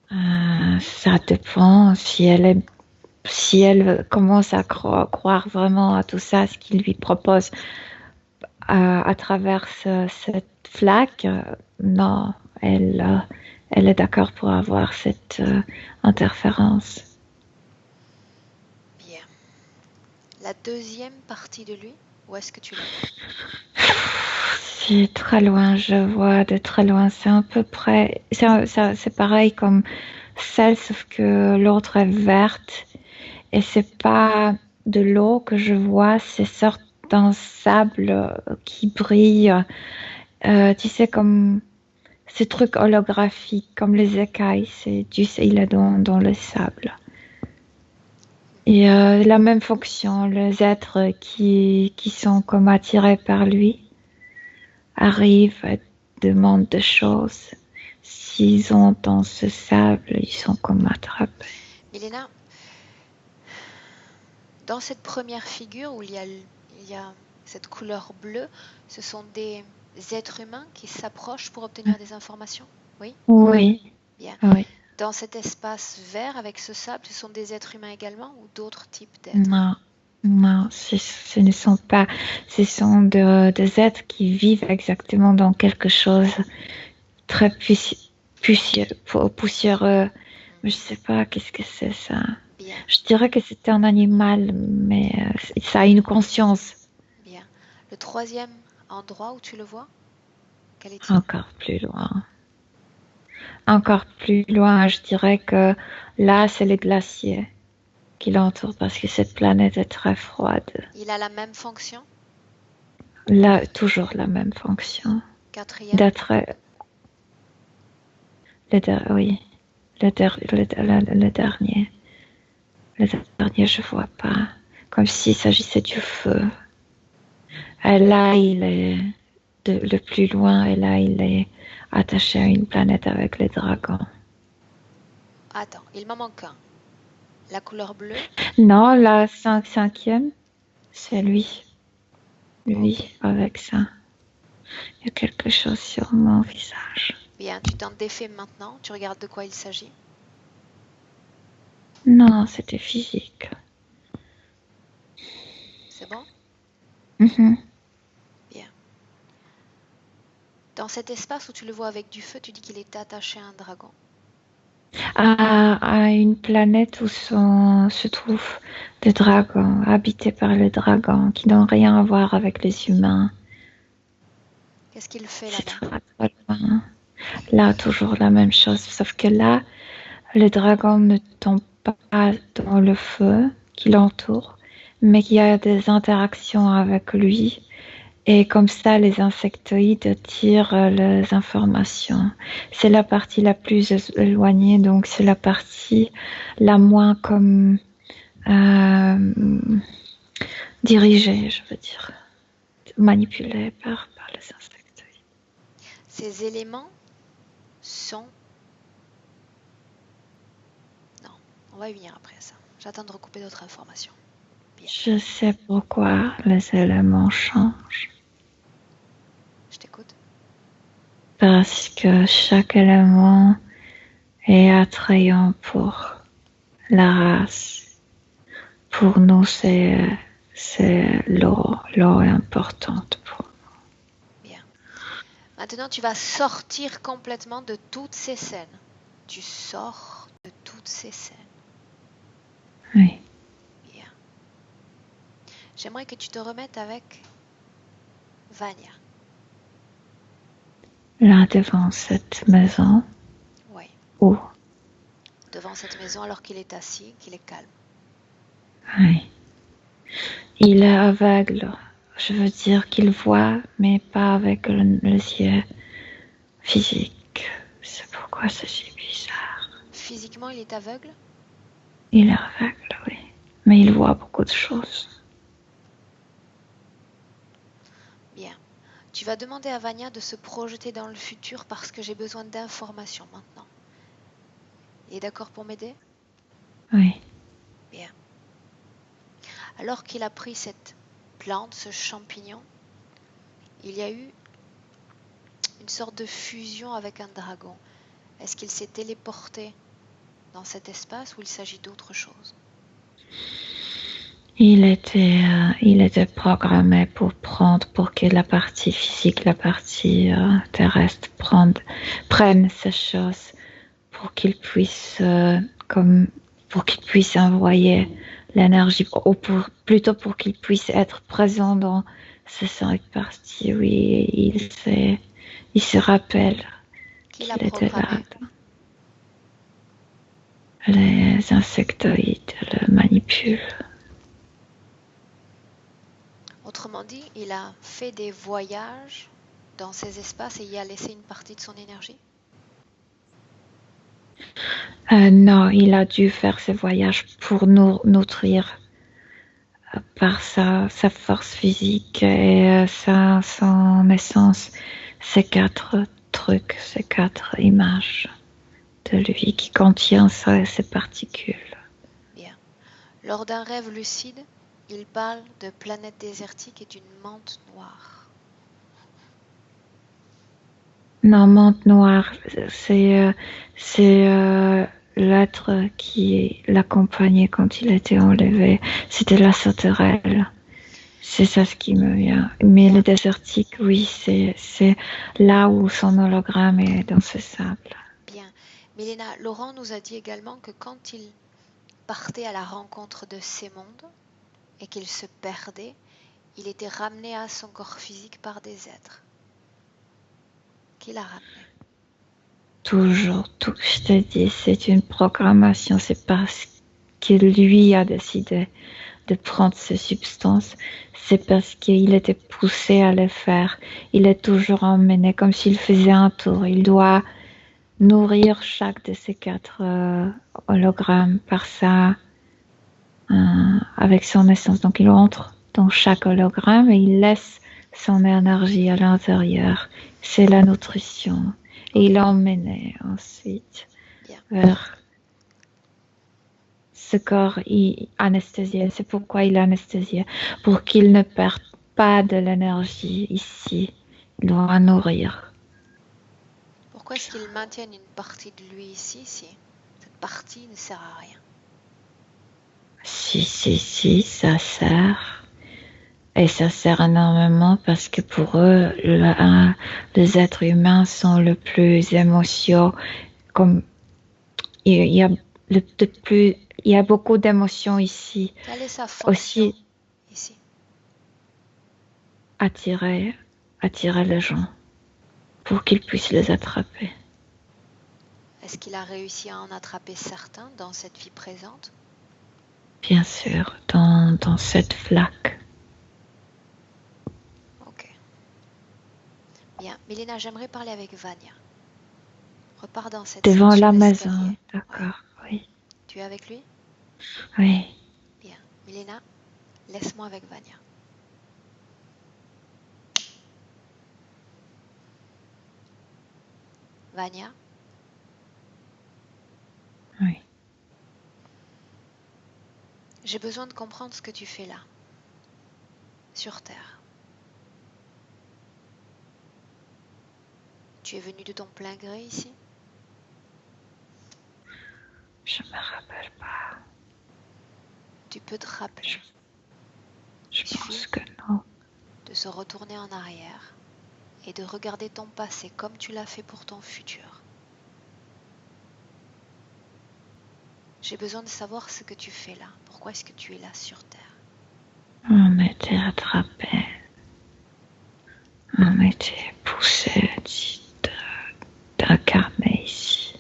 Ça dépend si elle commence à croire vraiment à tout ça, ce qu'il lui propose à travers cette flaque, non, elle est d'accord pour avoir cette interférence. Bien. La deuxième partie de lui, où est-ce que tu la vois? C'est très loin, je vois de très loin. C'est à peu près, c'est pareil comme celle, sauf que l'autre est verte et c'est pas de l'eau que je vois, c'est sorte d'un sable qui brille. Tu sais, comme ces trucs holographiques, comme les écailles, il est dans le sable. Et la même fonction, les êtres qui sont comme attirés par lui arrivent et demandent des choses. S'ils ont dans ce sable, ils sont comme attrapés. Milena, dans cette première figure où il y a cette couleur bleue, ce sont des êtres humains qui s'approchent pour obtenir des informations? Oui? Oui, Bien. oui. Dans cet espace vert avec ce sable, ce sont des êtres humains également ou d'autres types d'êtres? Non, non, ce ne sont pas. Ce sont des êtres qui vivent exactement dans quelque chose très poussiéreux. Je sais pas qu'est-ce que c'est ça. Bien, Je dirais que c'est un animal, mais ça a une conscience bien. Le troisième endroit où tu le vois, quel est-il? encore plus loin. Encore plus loin, je dirais que là, c'est les glaciers qui l'entourent parce que cette planète est très froide. Il a la même fonction? Là, toujours la même fonction. Quatrième? D'être, oui, le dernier. Le dernier, je vois pas. Comme s'il s'agissait du feu. Et là, il est le plus loin, et là, il est attaché à une planète avec les dragons. Attends, il m'en manque un. La couleur bleue? Non, la cinquième, c'est lui. Ok. Lui, avec ça. Il y a quelque chose sur mon visage. Bien, tu t'en défais maintenant. Tu regardes de quoi il s'agit. Non, c'était physique. C'est bon? Mhm. Bien. Dans cet espace où tu le vois avec du feu, tu dis qu'il est attaché à un dragon. À une planète où se trouvent des dragons, habités par les dragons, qui n'ont rien à voir avec les humains. Qu'est-ce qu'il fait C'est là-bas? très, très loin. Là, toujours la même chose, sauf que là, les dragons ne tombent pas dans le feu qui l'entoure, mais qu'il y a des interactions avec lui. Et comme ça, les insectoïdes tirent les informations. C'est la partie la plus éloignée, donc c'est la partie la moins comme euh, dirigée, je veux dire, manipulée par les insectoïdes. Ces éléments sont... Non, on va y venir après ça. J'attends de recouper d'autres informations. Bien, Je sais pourquoi les éléments changent. je t'écoute. Parce que chaque élément est attrayant pour la race. Pour nous, c'est l'eau. L'eau est importante pour Bien. Maintenant, tu vas sortir complètement de toutes ces scènes. Tu sors de toutes ces scènes. nous. Oui. Bien. J'aimerais que tu te remettes avec Vania. Là, devant cette maison, Oui. où, Devant cette maison alors qu'il est assis, qu'il est calme. oui, il est aveugle. Je veux dire qu'il voit, mais pas avec les yeux physiques. C'est pourquoi c'est si bizarre. Physiquement, il est aveugle? Il est aveugle, oui. Mais il voit beaucoup de choses. Bien. Tu vas demander à Vania de se projeter dans le futur parce que j'ai besoin d'informations maintenant. Il est d'accord pour m'aider? Oui. Bien. Alors qu'il a pris cette plante, ce champignon, il y a eu une sorte de fusion avec un dragon. Est-ce qu'il s'est téléporté dans cet espace ou il s'agit d'autre chose? Il était programmé pour que la partie physique, la partie terrestre prenne ces choses pour qu'il puisse, pour qu'il puisse envoyer l'énergie, ou plutôt pour qu'il puisse être présent dans ces 5 parties. Oui, il se rappelle Qui l'a qu'il était là. programmé? Les insectoïdes le manipulent. Autrement dit, il a fait des voyages dans ces espaces et y a laissé une partie de son énergie? Non, il a dû faire ces voyages pour nous nutrir par sa force physique et son essence, ces 4 trucs, ces 4 images de lui qui contient ces particules. Bien. Lors d'un rêve lucide, il parle de planètes désertiques et d'une menthe noire. Non, menthe noire, c'est l'être qui l'accompagnait quand il était enlevé. C'était la sauterelle. C'est ça ce qui me vient. Mais le désertique, oui, c'est là où son hologramme est dans ce sable. Bien. Milena, Laurent nous a dit également que quand il partait à la rencontre de ces mondes et qu'il se perdait, il était ramené à son corps physique par des êtres. Qui l'a ramené? Toujours, tout, je te dis, c'est une programmation. C'est parce que lui a décidé de prendre ces substances. C'est parce qu'il était poussé à le faire. Il est toujours emmené comme s'il faisait un tour. Il doit nourrir chaque de ces 4 hologrammes par ça, avec son essence. Donc il entre dans chaque hologramme et il laisse son énergie à l'intérieur. C'est la nutrition. Et il l'emmenait ensuite vers ce corps anesthésié. C'est pourquoi il est anesthésié. Pour qu'il ne perde pas de l'énergie ici. Il doit nourrir. Pourquoi est-ce qu'il maintienne une partie de lui ici si cette partie ne sert à rien? Si, ça sert. Et ça sert énormément parce que pour eux, les êtres humains sont le plus émotionnels. Comme il y a beaucoup d'émotions ici. Quelle est sa fonction aussi ici? Attirer les gens pour qu'ils puissent les attraper. Est-ce qu'il a réussi à en attraper certains dans cette vie présente? Bien sûr, dans cette flaque. Ok. Bien. Milena, j'aimerais parler avec Vania. Repars dans cette devant salle la sur maison, l'escalier. d'accord, oui. Tu es avec lui? Oui. Bien. Milena, laisse-moi avec Vania. Vania? Oui. J'ai besoin de comprendre ce que tu fais là, sur Terre. Tu es venu de ton plein gré ici? Je me rappelle pas. Tu peux te rappeler. Je pense que non. De se retourner en arrière et de regarder ton passé comme tu l'as fait pour ton futur. J'ai besoin de savoir ce que tu fais là. Pourquoi est-ce que tu es là sur Terre? On était attrapés. On était poussés d'incarner ici.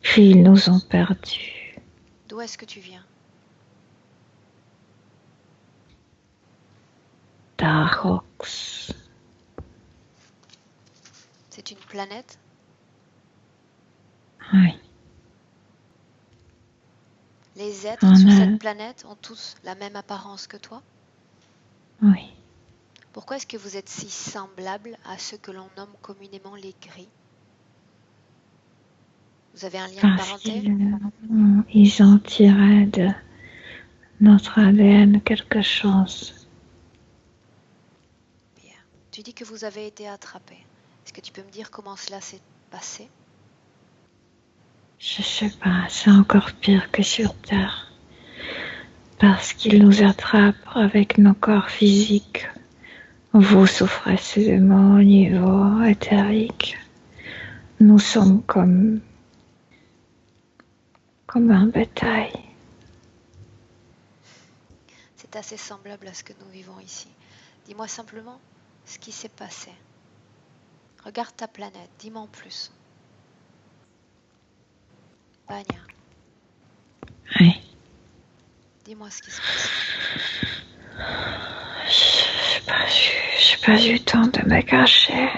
Puis ils nous ont perdus. D'où est-ce que tu viens? Darox. C'est une planète? Oui. Les êtres sur cette planète ont tous la même apparence que toi? Oui. Pourquoi est-ce que vous êtes si semblables à ceux que l'on nomme communément les gris? Vous avez un lien de parenté? Ils ont tiré de notre ADN quelque chose. Bien. Tu dis que vous avez été attrapé. Est-ce que tu peux me dire comment cela s'est passé? Je sais pas, c'est encore pire que sur Terre. Parce qu'ils nous attrapent avec nos corps physiques. Vous souffrez seulement au niveau éthérique. Nous sommes comme un bétail. C'est assez semblable à ce que nous vivons ici. Dis-moi simplement ce qui s'est passé. Regarde ta planète, dis-moi en plus. Banya, Oui. dis-moi ce qui se passe. J'ai pas eu le temps de me cacher.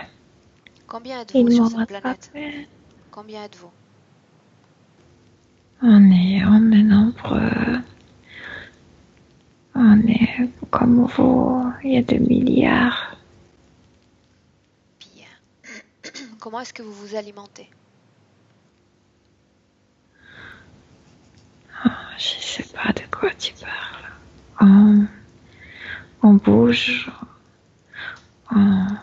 Combien êtes-vous Ils sur m'ont cette planète? attrapé. Combien êtes-vous? On est nombreux. On est comme vous, il y a des milliards. Bien. Comment est-ce que vous vous alimentez? Je sais pas de quoi tu parles. On bouge.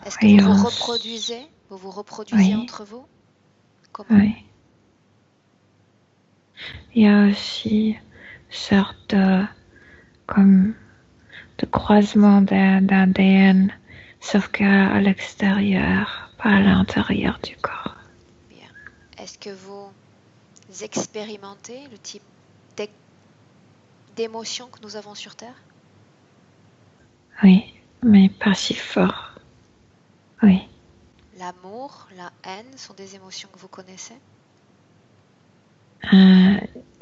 Est-ce que Et vous vous on... reproduisez? Vous vous reproduisez Oui, entre vous? Comment? oui. Il y a aussi une sorte comme de croisement d'ADN, sauf qu'à l'extérieur, pas à l'intérieur du corps. Bien. Est-ce que vous expérimentez le type d'émotion que nous avons sur Terre? Oui, mais pas si fort. Oui. L'amour, la haine sont des émotions que vous connaissez?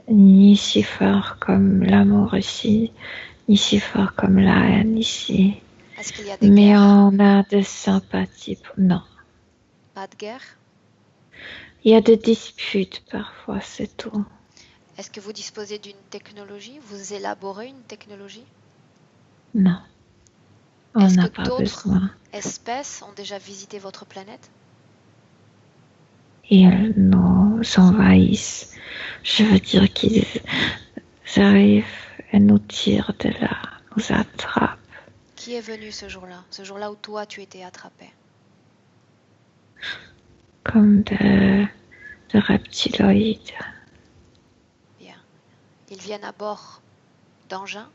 Ni si fort comme l'amour ici, ni si fort comme la haine ici. Est-ce qu'il y a des Mais guerres? on a de sympathie. Non. Pas de guerre? Il y a des disputes parfois, c'est tout. Est-ce que vous disposez d'une technologie? Vous élaborez une technologie? Non. On Est-ce n'a que pas d'autres besoin. espèces ont déjà visité votre planète? Ils nous envahissent. Je veux dire qu'ils arrivent et nous tirent de là, nous attrapent. Qui est venu ce jour-là? Ce jour-là où toi tu étais attrapé? Comme de reptiloïdes. Bien. Ils viennent à bord d'engins?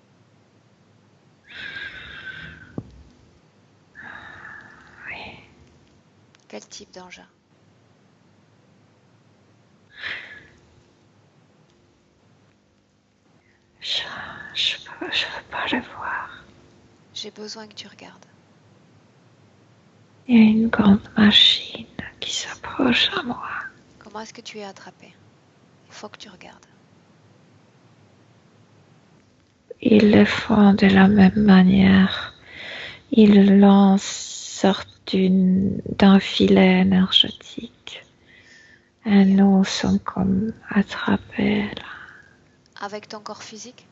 Oui. Quel type d'engin? Je veux pas le voir. J'ai besoin que tu regardes. Il y a une grande machine qui s'approche à moi. Comment est-ce que tu es attrapé? Il faut que tu regardes. Ils le font de la même manière. Ils lancent sorte d'un filet énergétique. Et nous sommes comme attrapés là. Avec ton corps physique?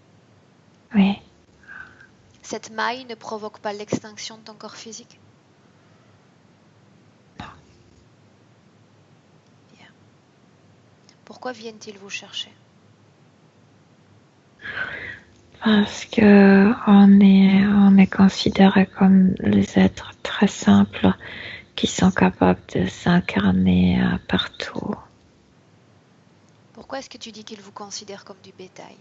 Oui. Cette maille ne provoque pas l'extinction de ton corps physique? Bien. Pourquoi viennent-ils vous chercher? Parce que on est considéré comme les êtres très simples qui sont capables de s'incarner partout. Pourquoi est-ce que tu dis qu'ils vous considèrent comme du bétail?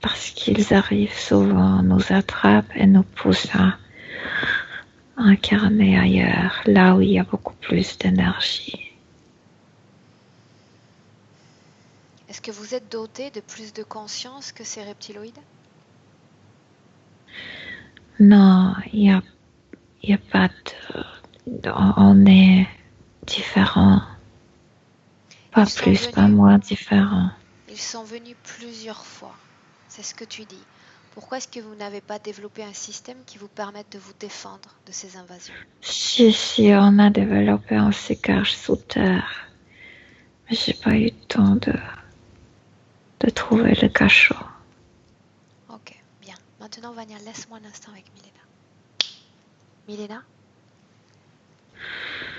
Parce qu'ils arrivent souvent, nous attrapent et nous poussent à incarner ailleurs, là où il y a beaucoup plus d'énergie. Est-ce que vous êtes doté de plus de conscience que ces reptiloïdes? Non, il y a pas on est différents. Pas plus, pas moins différents. Ils sont venus plusieurs fois. C'est ce que tu dis. Pourquoi est-ce que vous n'avez pas développé un système qui vous permette de vous défendre de ces invasions? Si, on a développé un sécage sous terre. Mais j'ai pas eu le temps de trouver le cachot. Ok, bien. Maintenant, Vania, laisse-moi un instant avec Milena. Milena?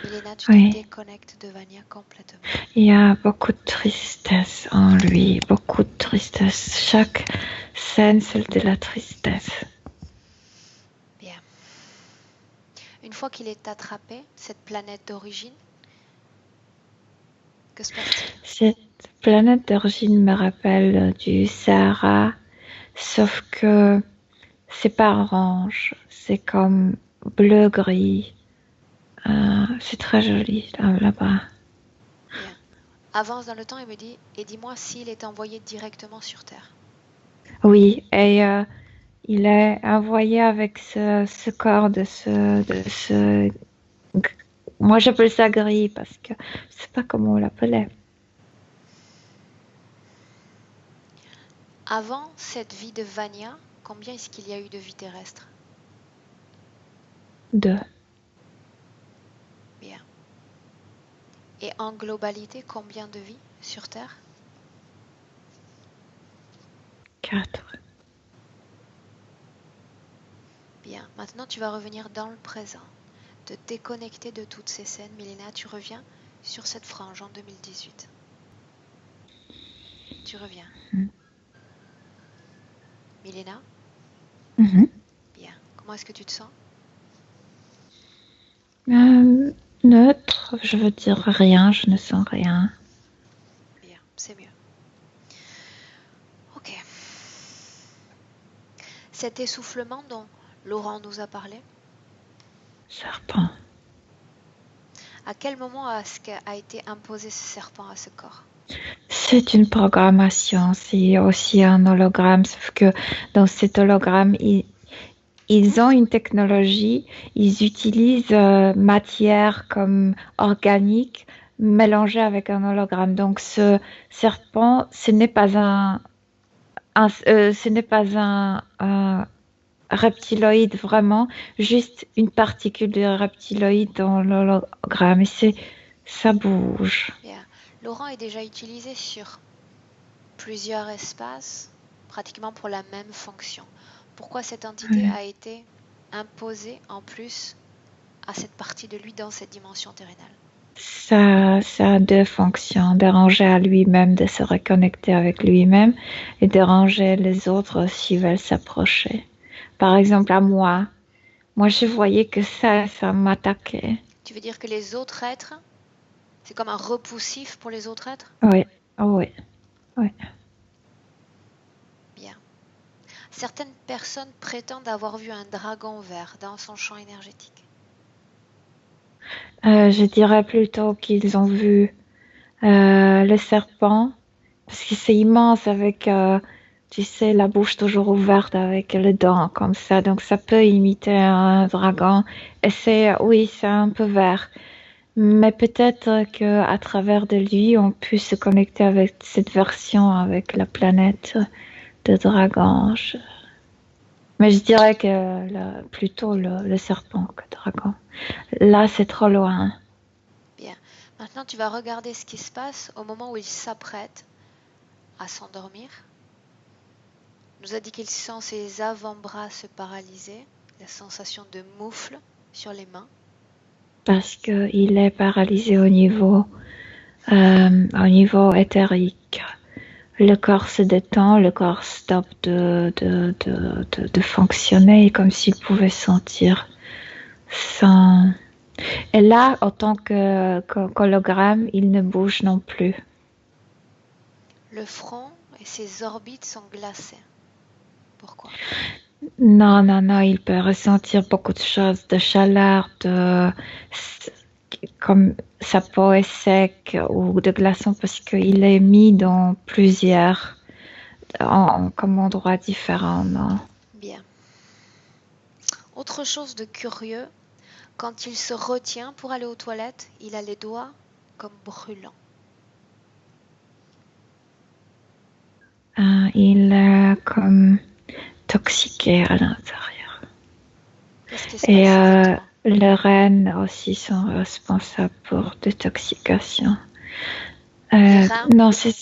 Milena, tu te Oui. déconnectes de Vania complètement. Il y a beaucoup de tristesse en lui, beaucoup de tristesse. Chaque scène, c'est de la tristesse. Bien. Une fois qu'il est attrapé, cette planète d'origine, que se passe-t-il? Cette planète d'origine me rappelle du Sahara, sauf que c'est pas orange, c'est comme bleu-gris. C'est très joli là-bas. Bien. Avance dans le temps et me dit, et dis-moi s'il est envoyé directement sur Terre. Oui, et il est envoyé avec ce corps de ce. Moi, j'appelle ça gris parce que je sais pas comment on l'appelait. Avant cette vie de Vania, combien est-ce qu'il y a eu de vie terrestre? 2, Bien. Et en globalité, combien de vies sur Terre? 4. Bien. Maintenant, tu vas revenir dans le présent. Te déconnecter de toutes ces scènes. Milena, tu reviens sur cette frange en 2018. Tu reviens. Milena? Bien. Comment est-ce que tu te sens? Neutre, je veux dire rien, je ne sens rien. Bien, c'est mieux. Ok. Cet essoufflement dont Laurent nous a parlé, Serpent. à quel moment est-ce qu'a été imposé ce serpent à ce corps? C'est une programmation, c'est aussi un hologramme, sauf que dans cet hologramme, ils ont une technologie, ils utilisent matière comme organique mélangée avec un hologramme. Donc ce serpent, ce n'est pas ce n'est pas un reptiloïde vraiment, juste une particule de reptiloïde dans l'hologramme. Et ça bouge. Bien. Laurent est déjà utilisé sur plusieurs espaces, pratiquement pour la même fonction. Pourquoi cette entité a été imposée en plus à cette partie de lui dans cette dimension terrénale? Ça a 2 fonctions, déranger à lui-même de se reconnecter avec lui-même et déranger les autres s'ils veulent s'approcher. Par exemple, à moi, je voyais que ça m'attaquait. Tu veux dire que les autres êtres, c'est comme un repoussif pour les autres êtres? Oui, oui, oui. Bien. Certaines personnes prétendent avoir vu un dragon vert dans son champ énergétique. Je dirais plutôt qu'ils ont vu le serpent, parce que c'est immense avec, tu sais, la bouche toujours ouverte avec les dents comme ça. Donc ça peut imiter un dragon. Et oui, c'est un peu vert. Mais peut-être qu'à travers de lui, on peut se connecter avec cette version, avec la planète de dragon. Mais je dirais que plutôt le serpent que le dragon. Là, c'est trop loin. Bien. Maintenant, tu vas regarder ce qui se passe au moment où il s'apprête à s'endormir. Il nous a dit qu'il sent ses avant-bras se paralyser, la sensation de moufle sur les mains. Parce qu'il est paralysé au niveau éthérique. Le corps se détend, le corps stoppe de fonctionner comme s'il pouvait sentir sans. Et là, en tant qu'hologramme, il ne bouge non plus. Le front et ses orbites sont glacés. Pourquoi? Non, non, non, il peut ressentir beaucoup de choses, de chaleur, comme sa peau est sec ou de glaçons parce qu'il est mis dans plusieurs comme endroits différents, non? Bien. Autre chose de curieux, quand il se retient pour aller aux toilettes, il a les doigts comme brûlants. Il est comme toxiqué à l'intérieur. Qu'est-ce qui se Et passe exactement? les reines aussi sont responsables pour détoxication. Les reins? Non, c'est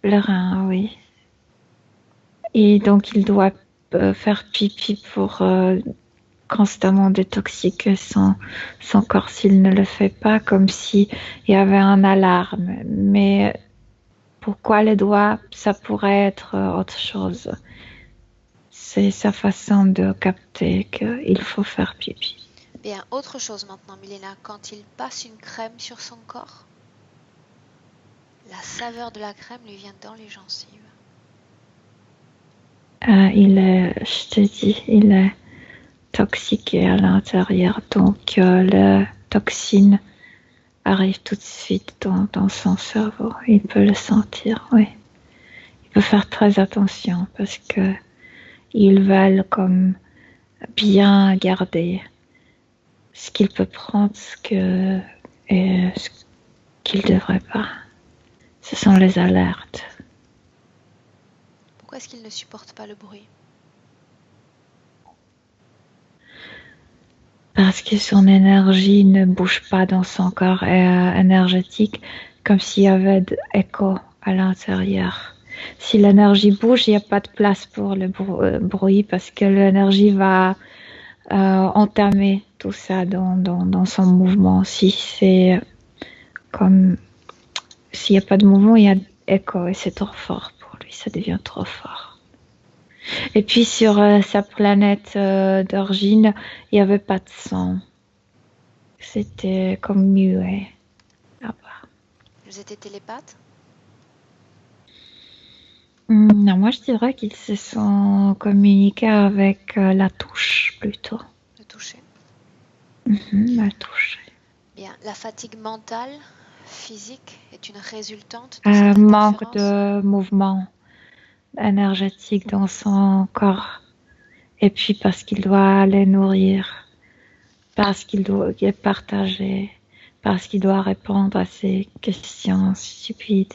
le rein, oui. Et donc, il doit faire pipi pour constamment détoxiquer son corps s'il ne le fait pas, comme s'il y avait un alarme. Mais pourquoi les doigts, ça pourrait être autre chose. C'est sa façon de capter qu'il faut faire pipi. Bien, autre chose maintenant, Milena, quand il passe une crème sur son corps, la saveur de la crème lui vient dans les gencives. Je te dis, il est toxiqué à l'intérieur, donc la toxine arrive tout de suite dans son cerveau. Il peut le sentir, oui. Il faut faire très attention parce que ils veulent comme bien garder ce qu'il peut prendre, ce qu'il ne devrait pas. Ce sont les alertes. Pourquoi est-ce qu'il ne supporte pas le bruit? Parce que son énergie ne bouge pas dans son corps énergétique, comme s'il y avait de l'écho à l'intérieur. Si l'énergie bouge, il n'y a pas de place pour le bruit parce que l'énergie va entamer tout ça dans son mouvement. Si c'est comme s'il n'y a pas de mouvement, il y a d'écho et c'est trop fort pour lui, ça devient trop fort. Et puis sur sa planète d'origine, il n'y avait pas de son. C'était comme muet là-bas. Vous étiez télépathe? Non, moi je dirais qu'ils se sont communiqués avec la touche plutôt. Le toucher. La touche. Bien, la fatigue mentale, physique, est une résultante de cette Manque interférence. de mouvement énergétique dans son corps. Et puis parce qu'il doit les nourrir, parce qu'il doit les partager, parce qu'il doit répondre à ces questions stupides.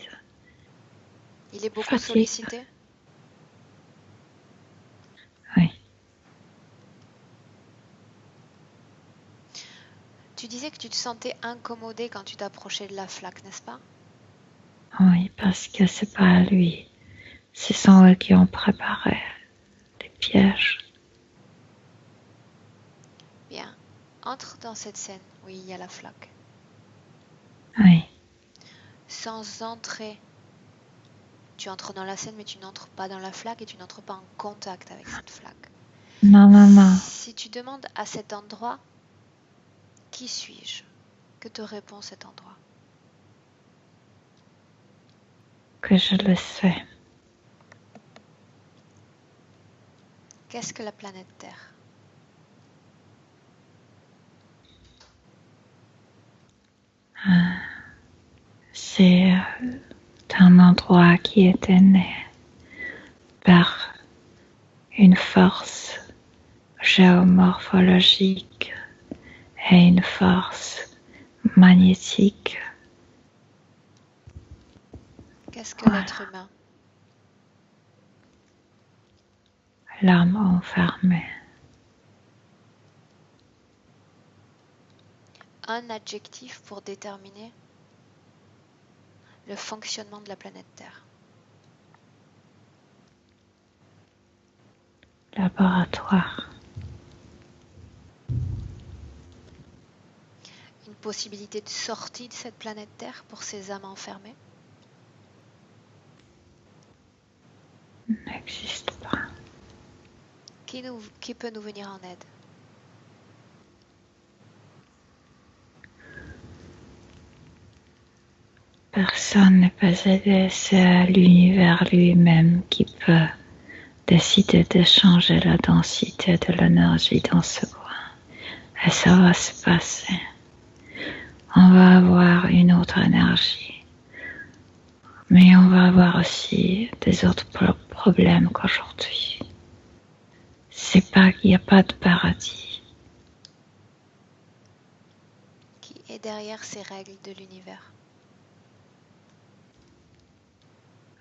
Il est beaucoup Fatigue. sollicité? Oui. Tu disais que tu te sentais incommodé quand tu t'approchais de la flaque, n'est-ce pas? Oui, parce que c'est pas lui. Ce sont eux qui ont préparé les pièges. Bien, entre dans cette scène où il y a la flaque. Oui. Sans entrer, tu entres dans la scène mais tu n'entres pas dans la flaque et tu n'entres pas en contact avec cette flaque. Non. Si tu demandes à cet endroit, qui suis-je? Que te répond cet endroit? Que je le sais. Qu'est-ce que la planète Terre? C'est un endroit qui était né par une force géomorphologique et une force magnétique. Qu'est-ce que l'être humain? L'âme enfermée. Un adjectif pour déterminer le fonctionnement de la planète Terre. Laboratoire. Une possibilité de sortie de cette planète Terre pour ces âmes enfermées? N'existe pas. Qui peut nous venir en aide? Personne ne peut aider, c'est l'univers lui-même qui peut décider de changer la densité de l'énergie dans ce point. Et ça va se passer. On va avoir une autre énergie. Mais on va avoir aussi des autres problèmes qu'aujourd'hui. C'est pas qu'il n'y a pas de paradis. Qui est derrière ces règles de l'univers?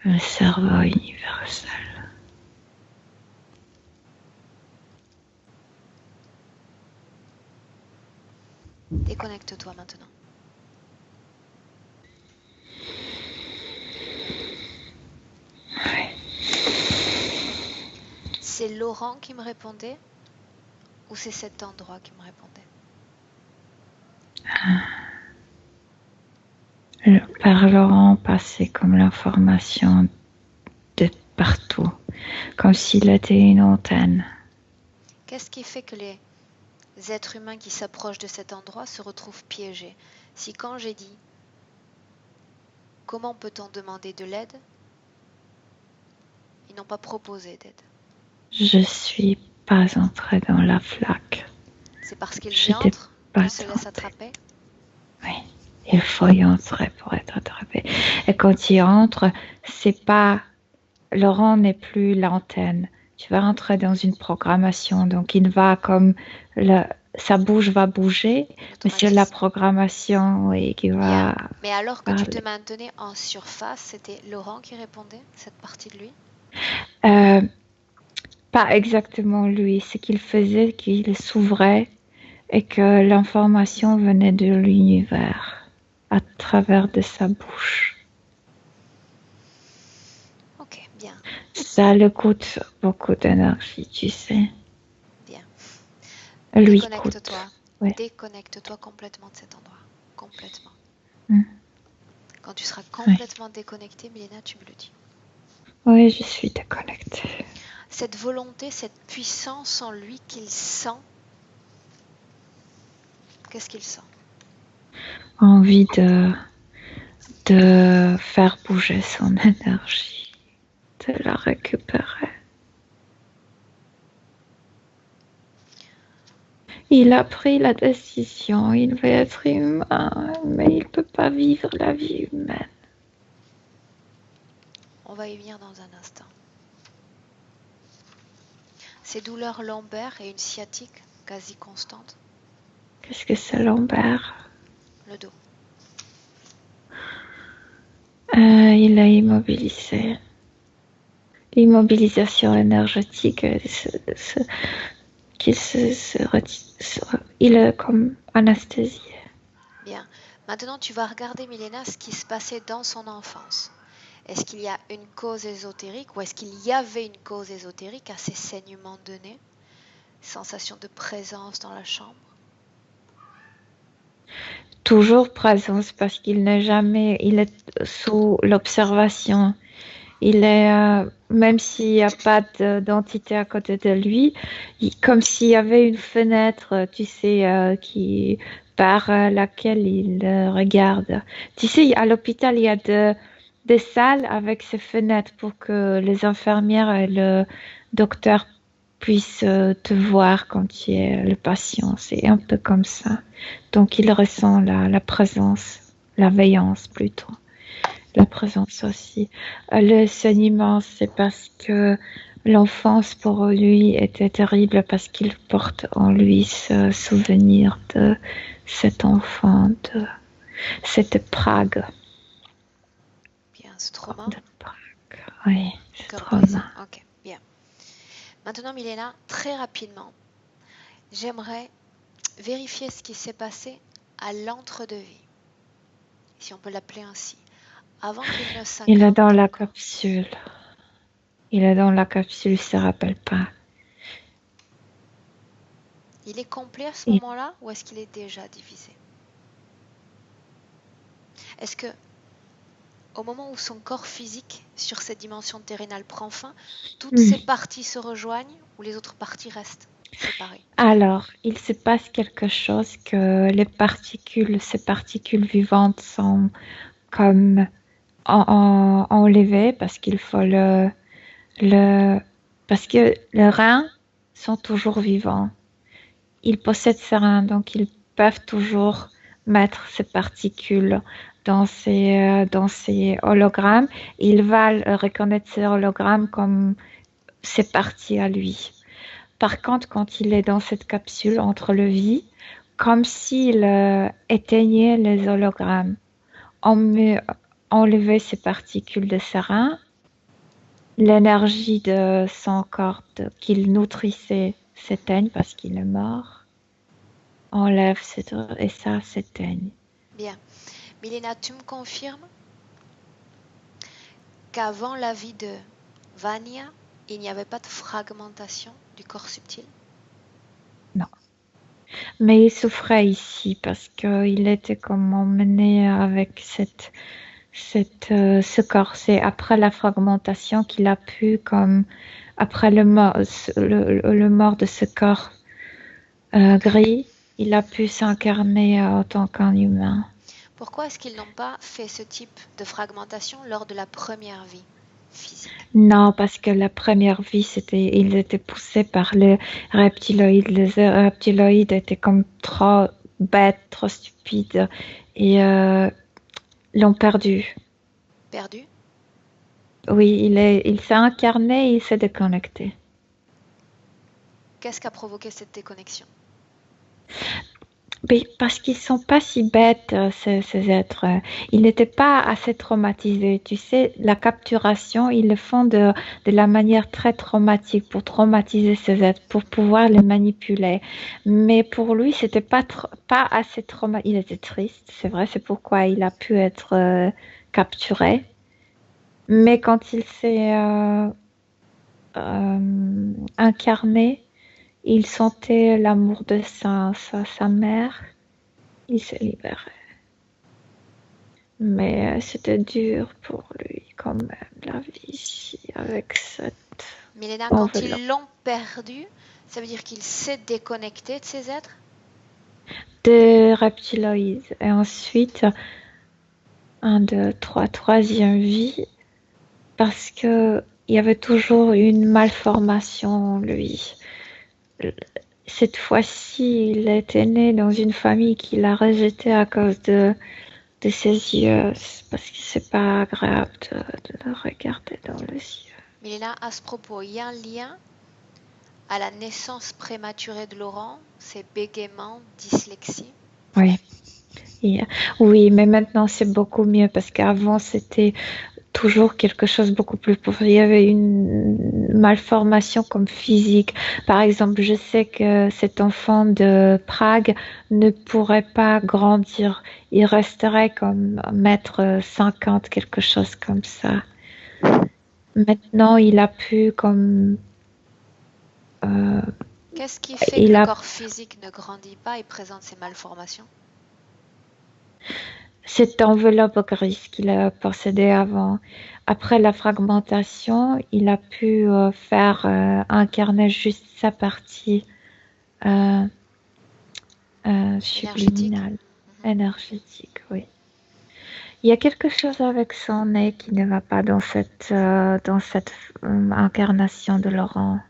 Le cerveau universel. Déconnecte-toi maintenant. Oui. C'est Laurent qui me répondait? Ou Ou c'est cet endroit qui me répondait? Par Laurent passait comme l'information de partout, comme s'il était une antenne. Qu'est-ce qui fait que les êtres humains qui s'approchent de cet endroit se retrouvent piégés? Si quand j'ai dit comment peut-on demander de l'aide, ils n'ont pas proposé d'aide. Je suis pas entrée dans la flaque. C'est parce qu'ils y J'étais entrent pas qu'ils se laissent tentée. attraper? Oui, il faut y entrer pour être attrapé. Et quand il entre, c'est pas Laurent n'est plus l'antenne. Tu vas entrer dans une programmation, donc il va comme sa bouche va bouger, mais sur la Automatisme. programmation, oui, qui Bien. va Mais alors que tu te parler. maintenais en surface, c'était Laurent qui répondait, cette partie de lui? Euh, Pas exactement lui. Ce qu'il faisait, qu'il s'ouvrait et que l'information venait de l'univers à travers de sa bouche. Ok, bien, Ça le coûte beaucoup d'énergie, tu sais. bien. Lui Déconnecte-toi. coûte. Ouais. Déconnecte-toi complètement de cet endroit. Complètement. Mm. Quand tu seras Ouais. complètement déconnecté, Milena, tu me le dis. Oui, je suis déconnectée. Cette volonté, cette puissance en lui qu'il sent, qu'est-ce qu'il sent? Envie de faire bouger son énergie, de la récupérer. Il a pris la décision, il veut être humain, mais il ne peut pas vivre la vie humaine. On va y venir dans un instant. Ces douleurs lombaires et une sciatique quasi constante, Qu'est-ce que c'est Lambert? le dos. Il a immobilisé. L'immobilisation énergétique, il est comme anesthésié. Bien. Maintenant, tu vas regarder, Milena, ce qui se passait dans son enfance. Est-ce qu'il y a une cause ésotérique ou est-ce qu'il y avait une cause ésotérique à ces saignements de nez, sensation de présence dans la chambre? Toujours présence parce qu'il n'est jamais, il est sous l'observation. Il est, même s'il n'y a pas d'entité à côté de lui, comme s'il y avait une fenêtre, tu sais, par laquelle il regarde. Tu sais, à l'hôpital, il y a des salles avec ces fenêtres pour que les infirmières et le docteur puissent te voir quand tu es le patient. C'est un peu comme ça. Donc, il ressent la présence, la veillance plutôt. La présence aussi. Le saignement, c'est parce que l'enfance pour lui était terrible parce qu'il porte en lui ce souvenir de cet enfant, de cette Prague. Bien, ce trauma, De Prague. Oui, au ce cœur brisé. trauma. Ok, bien. Maintenant, Milena, très rapidement, j'aimerais vérifier ce qui s'est passé à l'entre-deux-vie, si on peut l'appeler ainsi, avant qu'il ne Il est s'incarne dans dans le la corps. capsule. Il est dans la capsule, il ne se rappelle pas. Il est complet à ce Il- moment-là ou est-ce qu'il est déjà divisé? Est-ce que au moment où son corps physique sur cette dimension terrénale prend fin, toutes ces parties se rejoignent ou les autres parties restent séparées? Alors, il se passe quelque chose que ces particules vivantes sont comme enlevées parce qu'il faut le, parce que les reins sont toujours vivants. Ils possèdent ces reins, donc ils peuvent toujours mettre ces particules dans ces hologrammes. Il va reconnaître ces hologrammes comme ses parties à lui. Par contre, quand il est dans cette capsule entre le vie, comme s'il éteignait les hologrammes, enlevait ces particules de ses reins, l'énergie de son corps qu'il nourrissait s'éteigne parce qu'il est mort, enlève et ça s'éteigne. Bien. Milena, tu me confirmes qu'avant la vie de Vania, il n'y avait pas de fragmentation du corps subtil? Non. Mais il souffrait ici parce qu'il était comme emmené avec ce corps. C'est après la fragmentation qu'il a pu, comme après le mort de ce corps gris, il a pu s'incarner en tant qu'un humain. Pourquoi est-ce qu'ils n'ont pas fait ce type de fragmentation lors de la première vie physique? Non, parce que la première vie, il était poussé par les reptiloïdes. Les reptiloïdes étaient comme trop bêtes, trop stupides et l'ont perdu. Perdu? Oui, il s'est incarné et il s'est déconnecté. Qu'est-ce qui a provoqué cette déconnexion? Mais parce qu'ils sont pas si bêtes, ces êtres. Ils n'étaient pas assez traumatisés. Tu sais, la capturation, ils le font de la manière très traumatique pour traumatiser ces êtres, pour pouvoir les manipuler. Mais pour lui, c'était pas assez traumatisé. Il était triste, c'est vrai, c'est pourquoi il a pu être capturé. Mais quand il s'est incarné, il sentait l'amour de sa mère. Il s'est libéré. Mais c'était dur pour lui quand même, la vie ici, avec cette Milena, quand enveloppe. ils l'ont perdu, ça veut dire qu'il s'est déconnecté de ces êtres? Des reptiloïdes. Et ensuite, un, deux, trois, troisième vie, parce que il y avait toujours une malformation en lui. Cette fois-ci, il était né dans une famille qui l'a rejeté à cause de ses yeux, parce que c'est pas agréable de le regarder dans les yeux. Milena, à ce propos, il y a un lien à la naissance prématurée de Laurent, c'est bégaiement, dyslexie. Oui. Oui, mais maintenant c'est beaucoup mieux parce qu'avant c'était toujours quelque chose beaucoup plus pauvre. Il y avait une malformation comme physique. Par exemple, je sais que cet enfant de Prague ne pourrait pas grandir. Il resterait comme 1,50 m, quelque chose comme ça. Maintenant, il a pu comme... Qu'est-ce qui fait que il le a corps physique ne grandit pas et présente ces malformations? cette enveloppe grise qu'il a possédée avant. Après la fragmentation, il a pu faire incarner juste sa partie euh, Énergétique? subliminale, énergétique, oui. Il y a quelque chose avec son nez qui ne va pas dans cette incarnation de Laurent.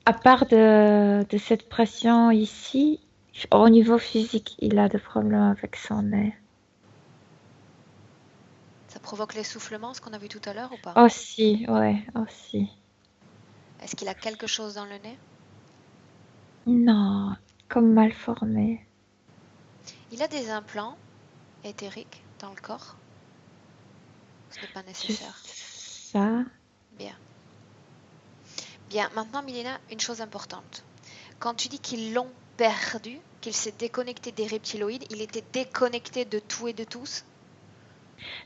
À part de cette pression ici, au niveau physique, il a des problèmes avec son nez. Ça provoque l'essoufflement, ce qu'on a vu tout à l'heure ou pas? Aussi, ouais, aussi. Est-ce qu'il a quelque chose dans le nez? Non, comme mal formé. Il a des implants éthériques dans le corps? Ce n'est pas nécessaire. Juste ça. Bien. Bien, maintenant Milena, une chose importante. Quand tu dis qu'ils l'ont perdu, qu'il s'est déconnecté des reptiloïdes, il était déconnecté de tout et de tous?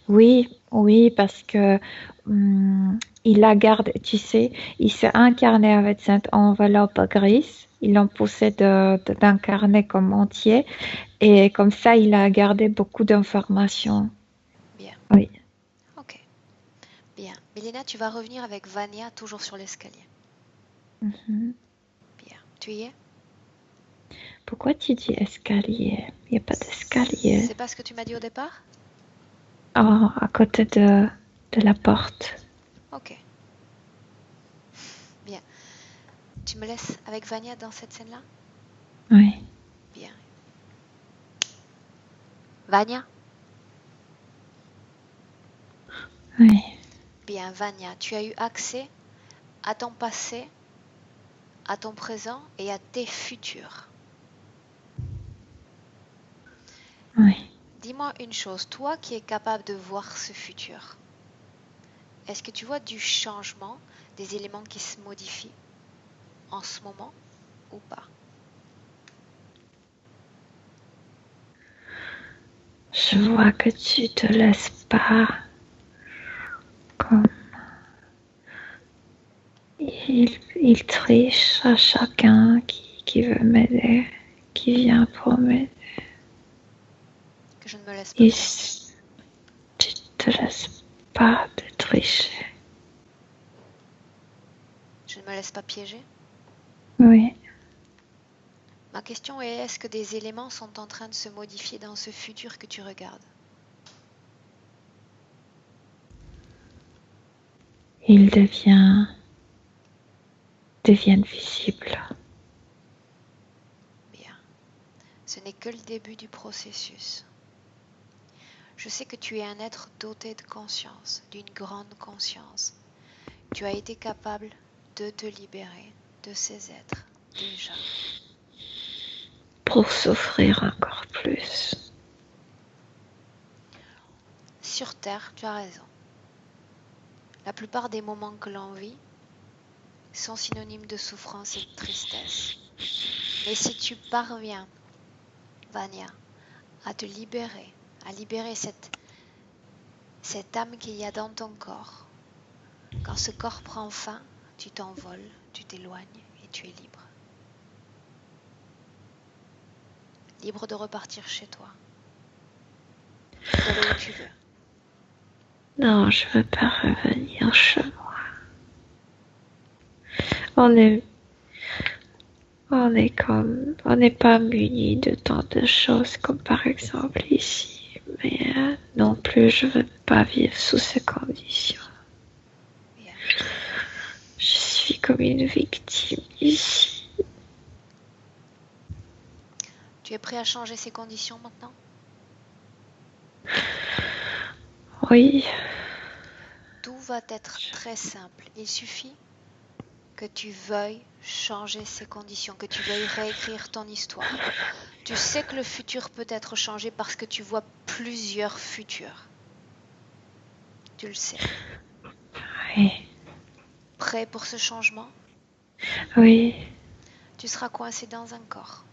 Oui, oui, parce que il a gardé, tu sais, il s'est incarné avec cette enveloppe grise. Ils l'ont poussé d'incarner comme entier. Et comme ça, il a gardé beaucoup d'informations. Bien. Oui. Ok. Bien. Milena, tu vas revenir avec Vania toujours sur l'escalier. Mhm. Bien. Tu y es? Pourquoi tu dis escalier? Il n'y a pas d'escalier. C'est pas ce que tu m'as dit au départ? Oh, à côté de la porte. Ok. Bien. Tu me laisses avec Vania dans cette scène-là? Oui. Bien. Vania? Oui. Bien, Vania, tu as eu accès à ton passé, à ton présent et à tes futurs. Oui. Dis-moi une chose, toi qui es capable de voir ce futur, est-ce que tu vois du changement, des éléments qui se modifient en ce moment ou pas? Je vois que tu te laisses pas comme il triche à chacun qui veut m'aider. qui vient pour m'aider. Que je ne me laisse pas. Et tu te laisses pas de tricher. Je ne me laisse pas piéger. Oui. Ma question est, est-ce que des éléments sont en train de se modifier dans ce futur que tu regardes? Ils deviennent visibles. Bien. Ce n'est que le début du processus. Je sais que tu es un être doté de conscience, d'une grande conscience. Tu as été capable de te libérer de ces êtres, déjà. Pour souffrir encore plus. Sur Terre, tu as raison. La plupart des moments que l'on vit sont synonymes de souffrance et de tristesse. Mais si tu parviens, Vanya, à te libérer, à libérer cette âme qu'il y a dans ton corps, quand ce corps prend fin, tu t'envoles, tu t'éloignes et tu es libre. Libre de repartir chez toi, d'aller où tu veux. Non, je veux pas revenir chez moi. On n'est pas muni de tant de choses comme par exemple ici. Mais non plus, je veux pas vivre sous ces conditions. Bien. Je suis comme une victime ici. Tu es prêt à changer ces conditions maintenant? Oui, Tout va être très simple. Il suffit que tu veuilles changer ces conditions, que tu veuilles réécrire ton histoire. Tu sais que le futur peut être changé parce que tu vois plusieurs futurs. Tu le sais. oui, Prêt pour ce changement? oui. Tu seras coincé dans un corps,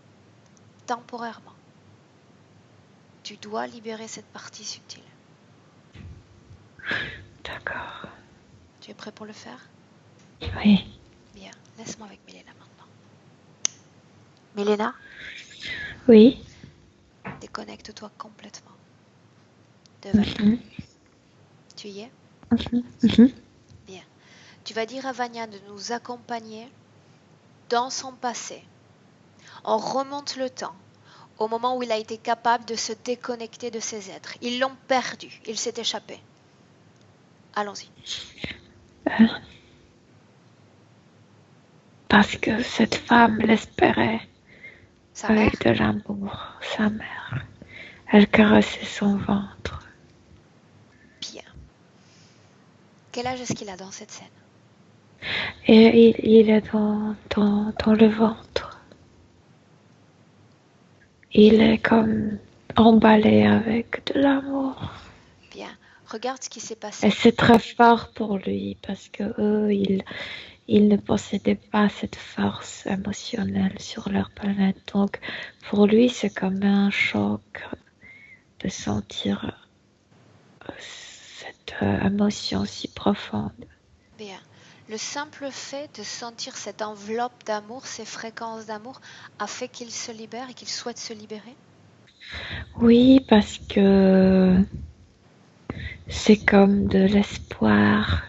temporairement. Tu dois libérer cette partie subtile. D'accord. Tu es prêt pour le faire? Oui. Bien, laisse-moi avec Milena maintenant. Milena, Oui. déconnecte-toi complètement de Vanya. Mhm. Tu y es? Mhm. Bien. Tu vas dire à Vanya de nous accompagner dans son passé. On remonte le temps, au moment où il a été capable de se déconnecter de ses êtres. Ils l'ont perdu, il s'est échappé. Allons-y. Parce que cette femme l'espérait Sa mère? avec de l'amour, sa mère. Elle caressait son ventre. Bien. Quel âge est-ce qu'il a dans cette scène? Et il est dans le ventre. Il est comme emballé avec de l'amour. Bien. Regarde ce qui s'est Et passé. c'est très fort pour lui parce que eux, ils ne possédaient pas cette force émotionnelle sur leur planète. Donc, pour lui, c'est comme un choc de sentir cette émotion si profonde. Bien. Le simple fait de sentir cette enveloppe d'amour, ces fréquences d'amour, a fait qu'il se libère et qu'il souhaite se libérer? Oui, parce que c'est comme de l'espoir.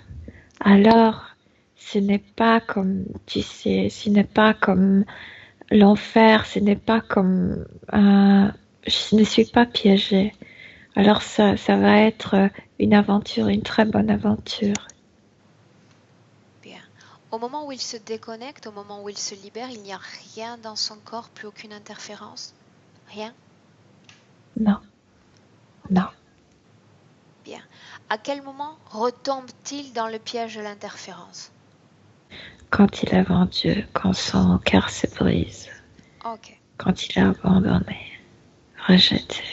Alors, ce n'est pas comme, tu sais, ce n'est pas comme l'enfer, ce n'est pas comme je ne suis pas piégée. Alors ça va être une aventure, une très bonne aventure. Bien. Au moment où il se déconnecte, au moment où il se libère, il n'y a rien dans son corps, plus aucune interférence? Rien? Non, Ok. non. Bien. À quel moment retombe-t-il dans le piège de l'interférence? Quand il est vendu, quand son cœur se brise, Ok. quand il est abandonné, rejeté,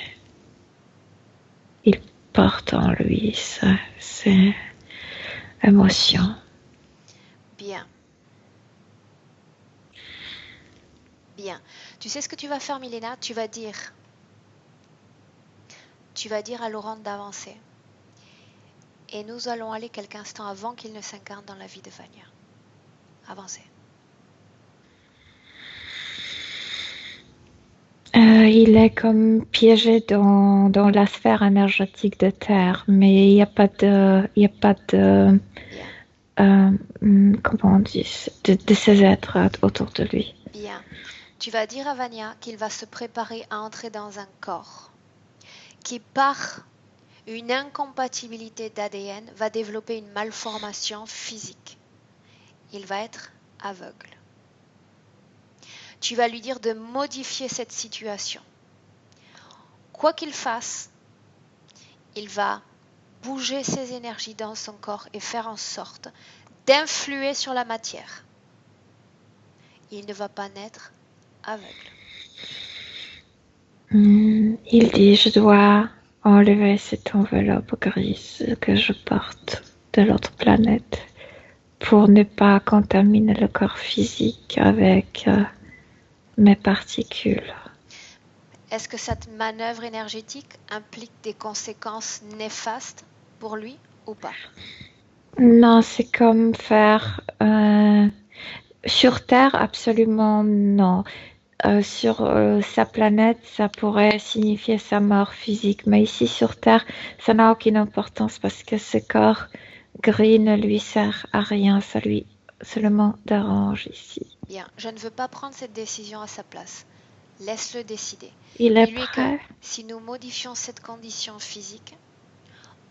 il porte en lui ces émotions. Bien. Bien. Tu sais ce que tu vas faire, Milena? Tu vas dire à Laurent d'avancer. Et nous allons aller quelques instants avant qu'il ne s'incarne dans la vie de Vania. Avancez. Il est comme piégé dans la sphère énergétique de Terre, mais il n'y a pas de, Bien, comment on dit, de ces êtres autour de lui. bien. Tu vas dire à Vania qu'il va se préparer à entrer dans un corps qui, par une incompatibilité d'ADN, va développer une malformation physique. Il va être aveugle. Tu vas lui dire de modifier cette situation. Quoi qu'il fasse, il va bouger ses énergies dans son corps et faire en sorte d'influer sur la matière. Il ne va pas naître aveugle. Il dit, je dois enlever cette enveloppe grise que je porte de l'autre planète pour ne pas contaminer le corps physique avec mes particules. Est-ce que cette manœuvre énergétique implique des conséquences néfastes pour lui ou pas? Non, c'est comme faire sur Terre, absolument non. Sur sa planète, ça pourrait signifier sa mort physique, mais ici sur Terre, ça n'a aucune importance parce que ce corps gris ne lui sert à rien, ça lui seulement dérange ici. Bien, je ne veux pas prendre cette décision à sa place. Laisse-le décider. Il est Dis-lui que prêt? si nous modifions cette condition physique,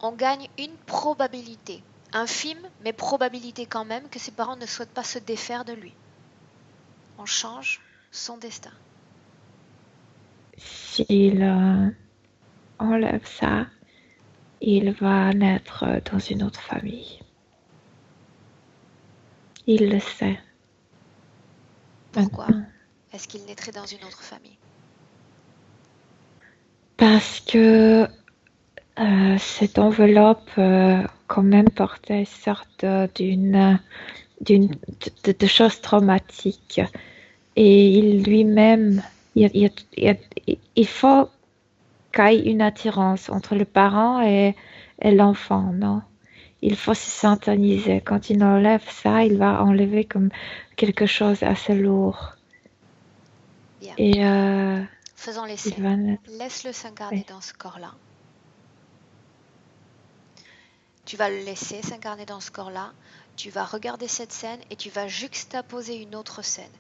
on gagne une probabilité, infime, mais probabilité quand même, que ses parents ne souhaitent pas se défaire de lui. On change son destin. S'il enlève ça, il va naître dans une autre famille. Il le sait. Pourquoi Maintenant. est-ce qu'il naîtrait dans une autre famille? Parce que cette enveloppe quand même portait une sorte de choses traumatiques. Et il lui-même, il faut qu'il y ait une attirance entre le parent et l'enfant, non? Il faut se syntoniser. Quand il enlève ça, il va enlever comme quelque chose assez lourd. Bien. Et Faisons il l'essai. va naître. Laisse-le s'incarner Oui. dans ce corps-là. Tu vas le laisser s'incarner dans ce corps-là. Tu vas regarder cette scène et tu vas juxtaposer une autre scène,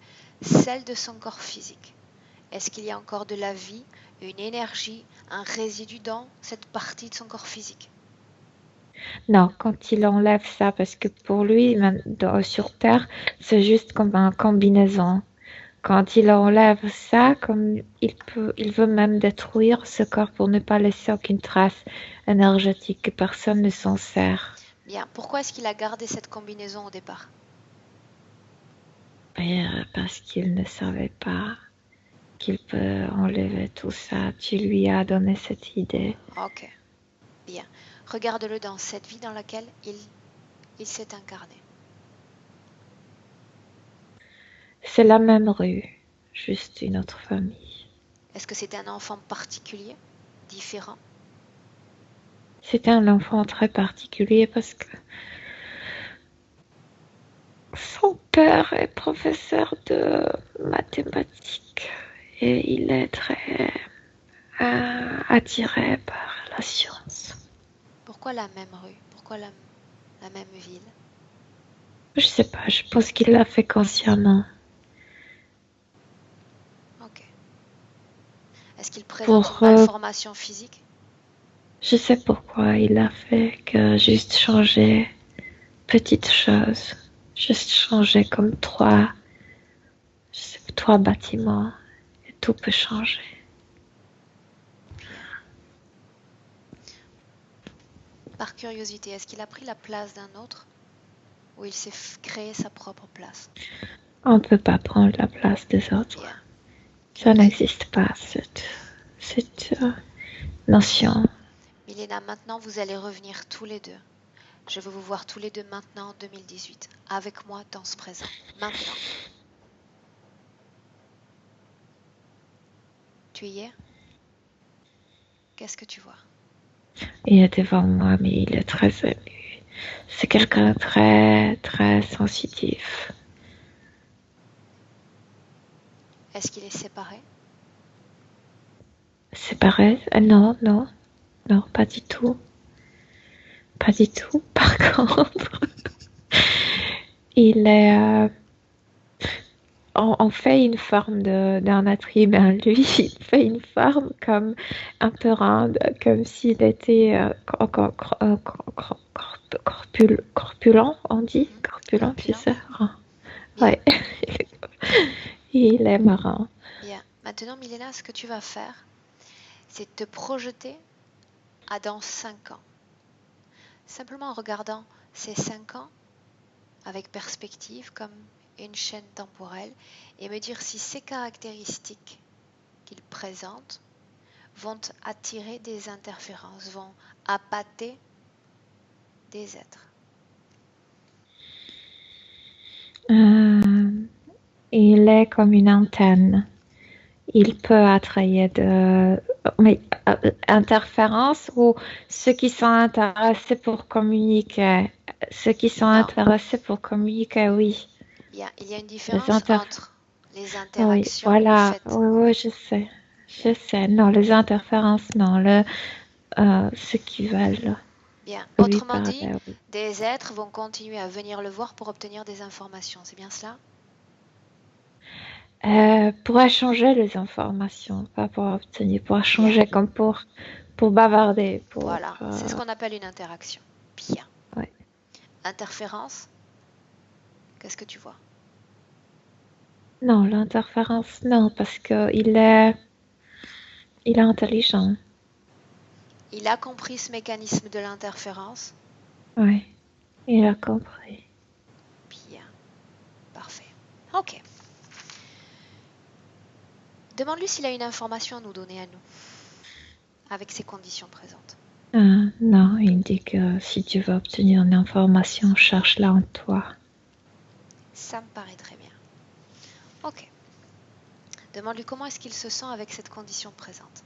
celle de son corps physique. Est-ce qu'il y a encore de la vie, une énergie, un résidu dans cette partie de son corps physique? Non, quand il enlève ça, parce que pour lui, sur Terre, c'est juste comme une combinaison. Quand il enlève ça, comme il veut même détruire ce corps pour ne pas laisser aucune trace énergétique, que personne ne s'en sert. Bien, pourquoi est-ce qu'il a gardé cette combinaison au départ? Et, parce qu'il ne savait pas qu'il peut enlever tout ça. Tu lui as donné cette idée. Ok, bien. Regarde-le dans cette vie dans laquelle il s'est incarné. C'est la même rue, juste une autre famille. Est-ce que c'était un enfant particulier, différent? C'était un enfant très particulier parce que son père est professeur de mathématiques et il est très attiré par la science. Pourquoi la même rue? Pourquoi la même ville? Je sais pas, je pense qu'il l'a fait consciemment. Ok. Est-ce qu'il présente une malformation physique? Je sais pourquoi il a fait que juste changer petites choses. Juste changer comme trois bâtiments et tout peut changer. Par curiosité, est-ce qu'il a pris la place d'un autre ou il s'est créé sa propre place? On ne peut pas prendre la place des autres. Bien. Ça n'existe pas, cette notion. Milena, maintenant vous allez revenir tous les deux. Je veux vous voir tous les deux maintenant en 2018, avec moi dans ce présent. Maintenant. Tu y es? Qu'est-ce que tu vois? Il est devant moi, mais il est très ému. C'est quelqu'un de très, très sensitif. Est-ce qu'il est séparé? C'est pareil. Non, non, non, pas du tout. Pas du tout. Par contre, il est. On fait une forme d'un être humain. Lui, il fait une forme comme un peu ronde, comme s'il était corpulent, on dit. Mhm. Corpulent, tu Corpulent? sais. Bien, Ouais. Il est marrant. bien. Maintenant, Milena, ce que tu vas faire, c'est te projeter à dans 5 ans. Simplement en regardant ces 5 ans avec perspective, comme une chaîne temporelle, et me dire si ces caractéristiques qu'il présente vont attirer des interférences, vont appâter des êtres. Euh, il est comme une antenne. Il peut attrayer mais, interférences ou ceux qui sont intéressés pour communiquer. Ceux qui sont Non, intéressés pour communiquer, oui. bien, il y a une Les différence inter... entre les Oui, interactions, le voilà. fait. Oui, oui, je sais. Je Bien, sais. Non, les interférences, non. Ceux qui veulent bien. lui Autrement dit, parler, oui. des êtres vont continuer à venir le voir pour obtenir des informations. C'est bien cela? Pour échanger les informations, pas pour obtenir, pour Bien. échanger comme pour bavarder, Voilà, c'est ce qu'on appelle une interaction. Bien. ouais. Interférence, qu'est-ce que tu vois? Non, l'interférence, non, parce que il est intelligent. Il a compris ce mécanisme de l'interférence? Ouais, il a compris. Bien, parfait. Ok. Demande-lui s'il a une information à nous donner à nous, avec ces conditions présentes. Non, il dit que si tu veux obtenir une information, cherche-la en toi. Ça me paraît très bien. Ok. Demande-lui comment est-ce qu'il se sent avec cette condition présente.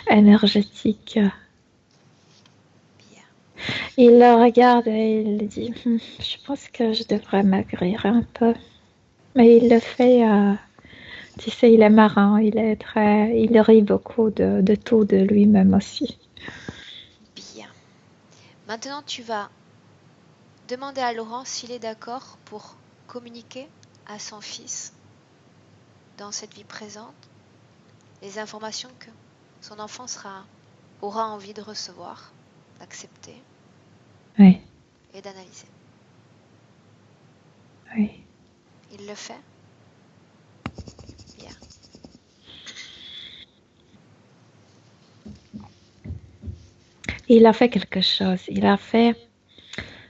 Énergétique. Bien. Il le regarde et il dit, je pense que je devrais maigrir un peu. Mais il le fait, tu sais, il est marrant, il rit beaucoup de tout, de lui-même aussi. Bien. Maintenant, tu vas demander à Laurent s'il est d'accord pour communiquer à son fils dans cette vie présente les informations que son enfant aura envie de recevoir, d'accepter Oui, et d'analyser. oui. Il le fait? Bien. Il a fait quelque chose. Il a fait,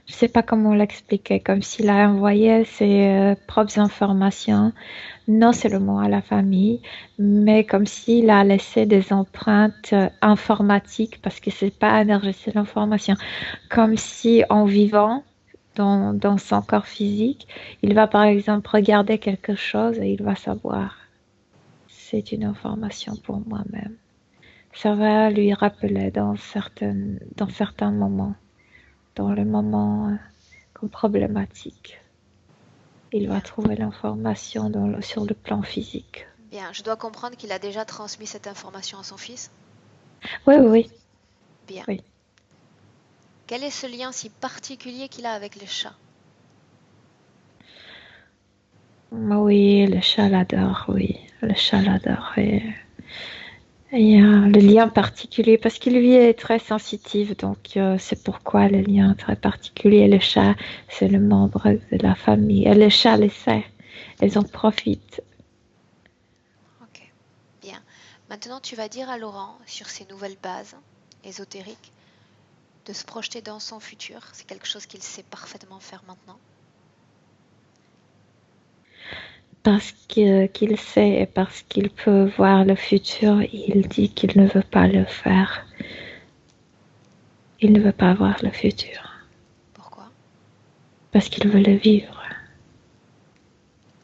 je sais pas comment l'expliquer, comme s'il a envoyé ses propres informations, non seulement à la famille, mais comme s'il a laissé des empreintes informatiques, parce que c'est pas énergie, c'est l'information. Comme si en vivant dans son corps physique, il va par exemple regarder quelque chose et il va savoir. C'est une information pour moi-même. Ça va lui rappeler dans certains moments, dans les moments problématiques. Il va Bien. trouver l'information sur le plan physique. Bien. Je dois comprendre qu'il a déjà transmis cette information à son fils? Oui, oui, Bien. oui. Quel est ce lien si particulier qu'il a avec les chats? Oui, le chat l'adore, oui. Le chat l'adore. Et le lien particulier, parce qu'il lui est très sensitif, donc c'est pourquoi le lien très particulier. Le chat, c'est le membre de la famille. Et le chat le sait. Elles en profitent. Ok. Bien. Maintenant, tu vas dire à Laurent, sur ces nouvelles bases ésotériques, de se projeter dans son futur. C'est quelque chose qu'il sait parfaitement faire maintenant. Parce qu'il sait et parce qu'il peut voir le futur, il dit qu'il ne veut pas le faire. Il ne veut pas voir le futur. Pourquoi? Parce qu'il veut le vivre.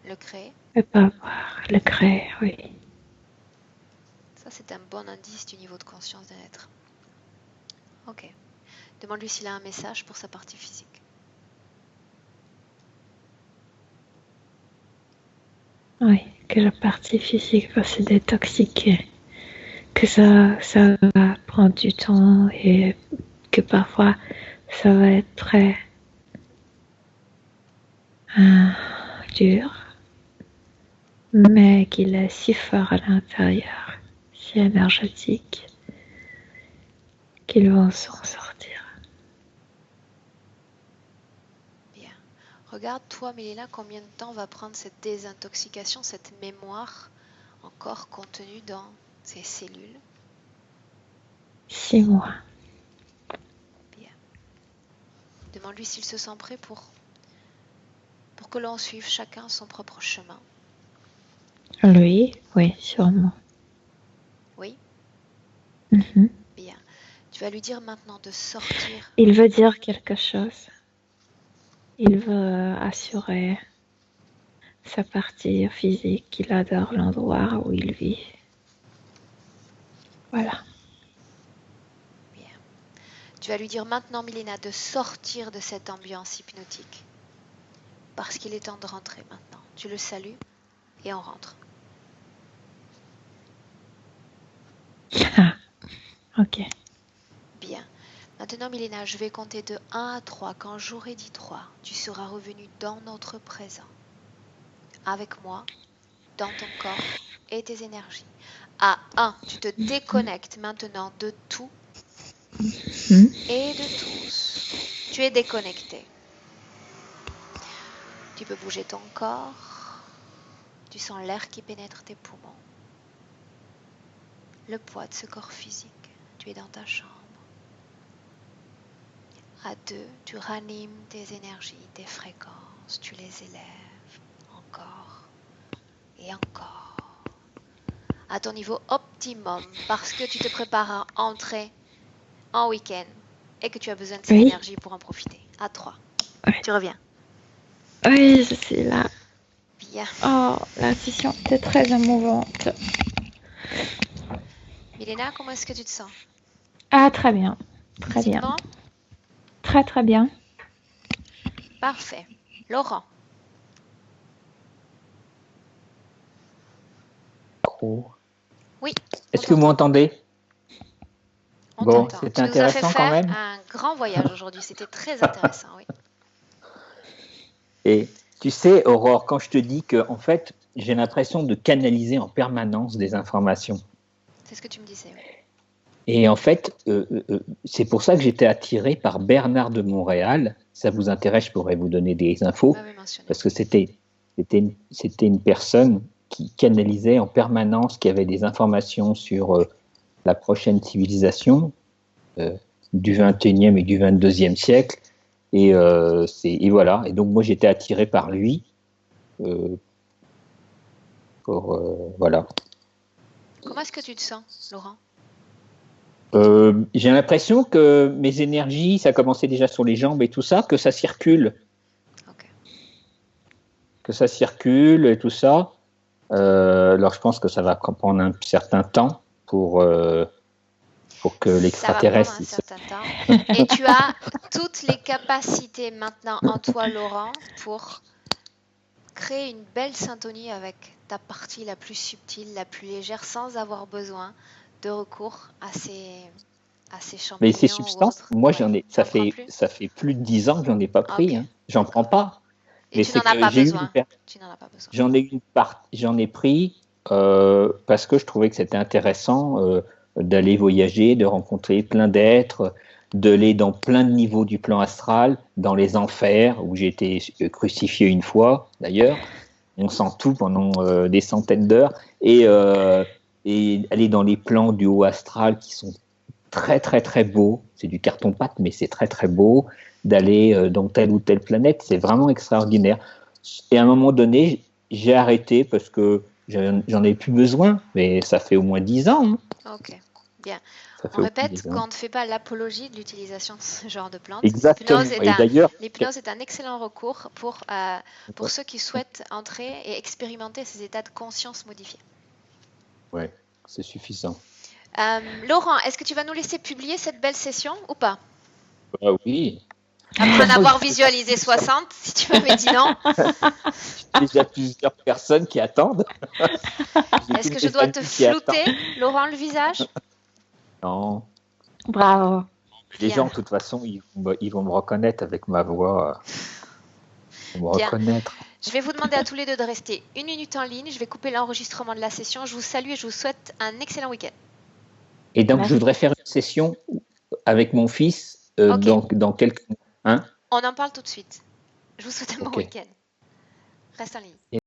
Le créer. Ne pas voir, le créer, oui. Ça, c'est un bon indice du niveau de conscience d'un être. Ok. Demande-lui s'il a un message pour sa partie physique. Oui. que la partie physique va se détoxiquer, que ça va prendre du temps et que parfois ça va être très dur, mais qu'il est si fort à l'intérieur, si énergétique, qu'ils vont s'en sortir. Bien. Regarde, toi, Mélina, combien de temps va prendre cette désintoxication, cette mémoire encore contenue dans ces cellules? 6 mois. Bien. Demande-lui s'il se sent prêt pour que l'on suive chacun son propre chemin. Lui, oui, sûrement. Oui? Mhm. Bien. Tu vas lui dire maintenant de sortir. Il veut dire quelque chose. Il veut assurer sa partie physique, qu'il adore l'endroit où il vit. Voilà. Bien. Tu vas lui dire maintenant, Mélina, de sortir de cette ambiance hypnotique. Parce qu'il est temps de rentrer maintenant. Tu le salues et on rentre. Ok. Bien. Maintenant, Mélina, je vais compter de 1 à 3. Quand j'aurai dit 3, tu seras revenu dans notre présent. Avec moi, dans ton corps et tes énergies. À 1, tu te déconnectes maintenant de tout et de tous. Tu es déconnecté. Tu peux bouger ton corps. Tu sens l'air qui pénètre tes poumons. Le poids de ce corps physique. Tu es dans ta chambre. À 2, tu ranimes tes énergies, tes fréquences. Tu les élèves encore et encore. À ton niveau optimum, parce que tu te prépares à entrer en week-end et que tu as besoin de cette énergie pour en profiter. À 3. Oui. Tu reviens. Oui, je suis là. Bien. Oh, la session était très émouvante. Milena, comment est-ce que tu te sens? Ah, très bien. Très bien. Physiquement? Très, très bien. Parfait. Laurent. Oui. Est-ce que vous m'entendez? On Bon, t'entend. c'était Tu nous as fait intéressant quand faire même. un grand voyage aujourd'hui. C'était très intéressant, oui. Et tu sais, Aurore, quand je te dis que en fait, j'ai l'impression de canaliser en permanence des informations. C'est ce que tu me disais, oui. Et en fait, c'est pour ça que j'étais attiré par Bernard de Montréal. Si ça vous intéresse, je pourrais vous donner des infos. Parce que c'était une personne qui canalisait en permanence, qui avait des informations sur la prochaine civilisation du 21e et du 22e siècle. Et voilà. Et donc, moi, j'étais attiré par lui. Voilà. Comment est-ce que tu te sens, Laurent? J'ai l'impression que mes énergies, ça commençait déjà sur les jambes et tout ça, que ça circule. Okay. Que ça circule et tout ça. Alors, je pense que ça va prendre un certain temps pour que l'extraterrestre... Ça va prendre un certain temps. Et tu as toutes les capacités maintenant en toi, Laurent, pour créer une belle syntonie avec ta partie la plus subtile, la plus légère, sans avoir besoin de recours à ces champignons. Mais ces substances, moi, ça fait plus de 10 ans que j'en ai pas pris. Okay. Hein. J'en prends pas. Et tu n'en as pas besoin. J'en ai pris parce que je trouvais que c'était intéressant d'aller voyager, de rencontrer plein d'êtres, d'aller dans plein de niveaux du plan astral, dans les enfers, où j'ai été crucifié une fois, d'ailleurs. On sent tout pendant des centaines d'heures. Et aller dans les plans du haut astral qui sont très, très, très beaux. C'est du carton-pâte, mais c'est très, très beau. D'aller dans telle ou telle planète, c'est vraiment extraordinaire. Et à un moment donné, j'ai arrêté parce que j'en ai plus besoin, mais ça fait au moins 10 ans. Hein. Ok, bien. On répète qu'on ne fait pas l'apologie de l'utilisation de ce genre de plantes. Exactement. L'hypnose est un excellent recours pour ceux qui souhaitent entrer et expérimenter ces états de conscience modifiés. Ouais, c'est suffisant. Laurent, est-ce que tu vas nous laisser publier cette belle session ou pas? Ah oui. Après en avoir visualisé 60, si tu m'avais dit non. J'ai déjà plusieurs personnes qui attendent. Est-ce que je dois te flouter, Laurent, le visage? Non. Bravo. Les Bien. gens, de toute façon, ils vont me reconnaître avec ma voix. Ils vont me Bien. reconnaître. Je vais vous demander à tous les deux de rester 1 minute en ligne. Je vais couper l'enregistrement de la session. Je vous salue et je vous souhaite un excellent week-end. Et donc, Merci. je voudrais faire une session avec mon fils Ok. dans quelques mois. Hein? On en parle tout de suite. Je vous souhaite un bon Ok. week-end. Reste en ligne.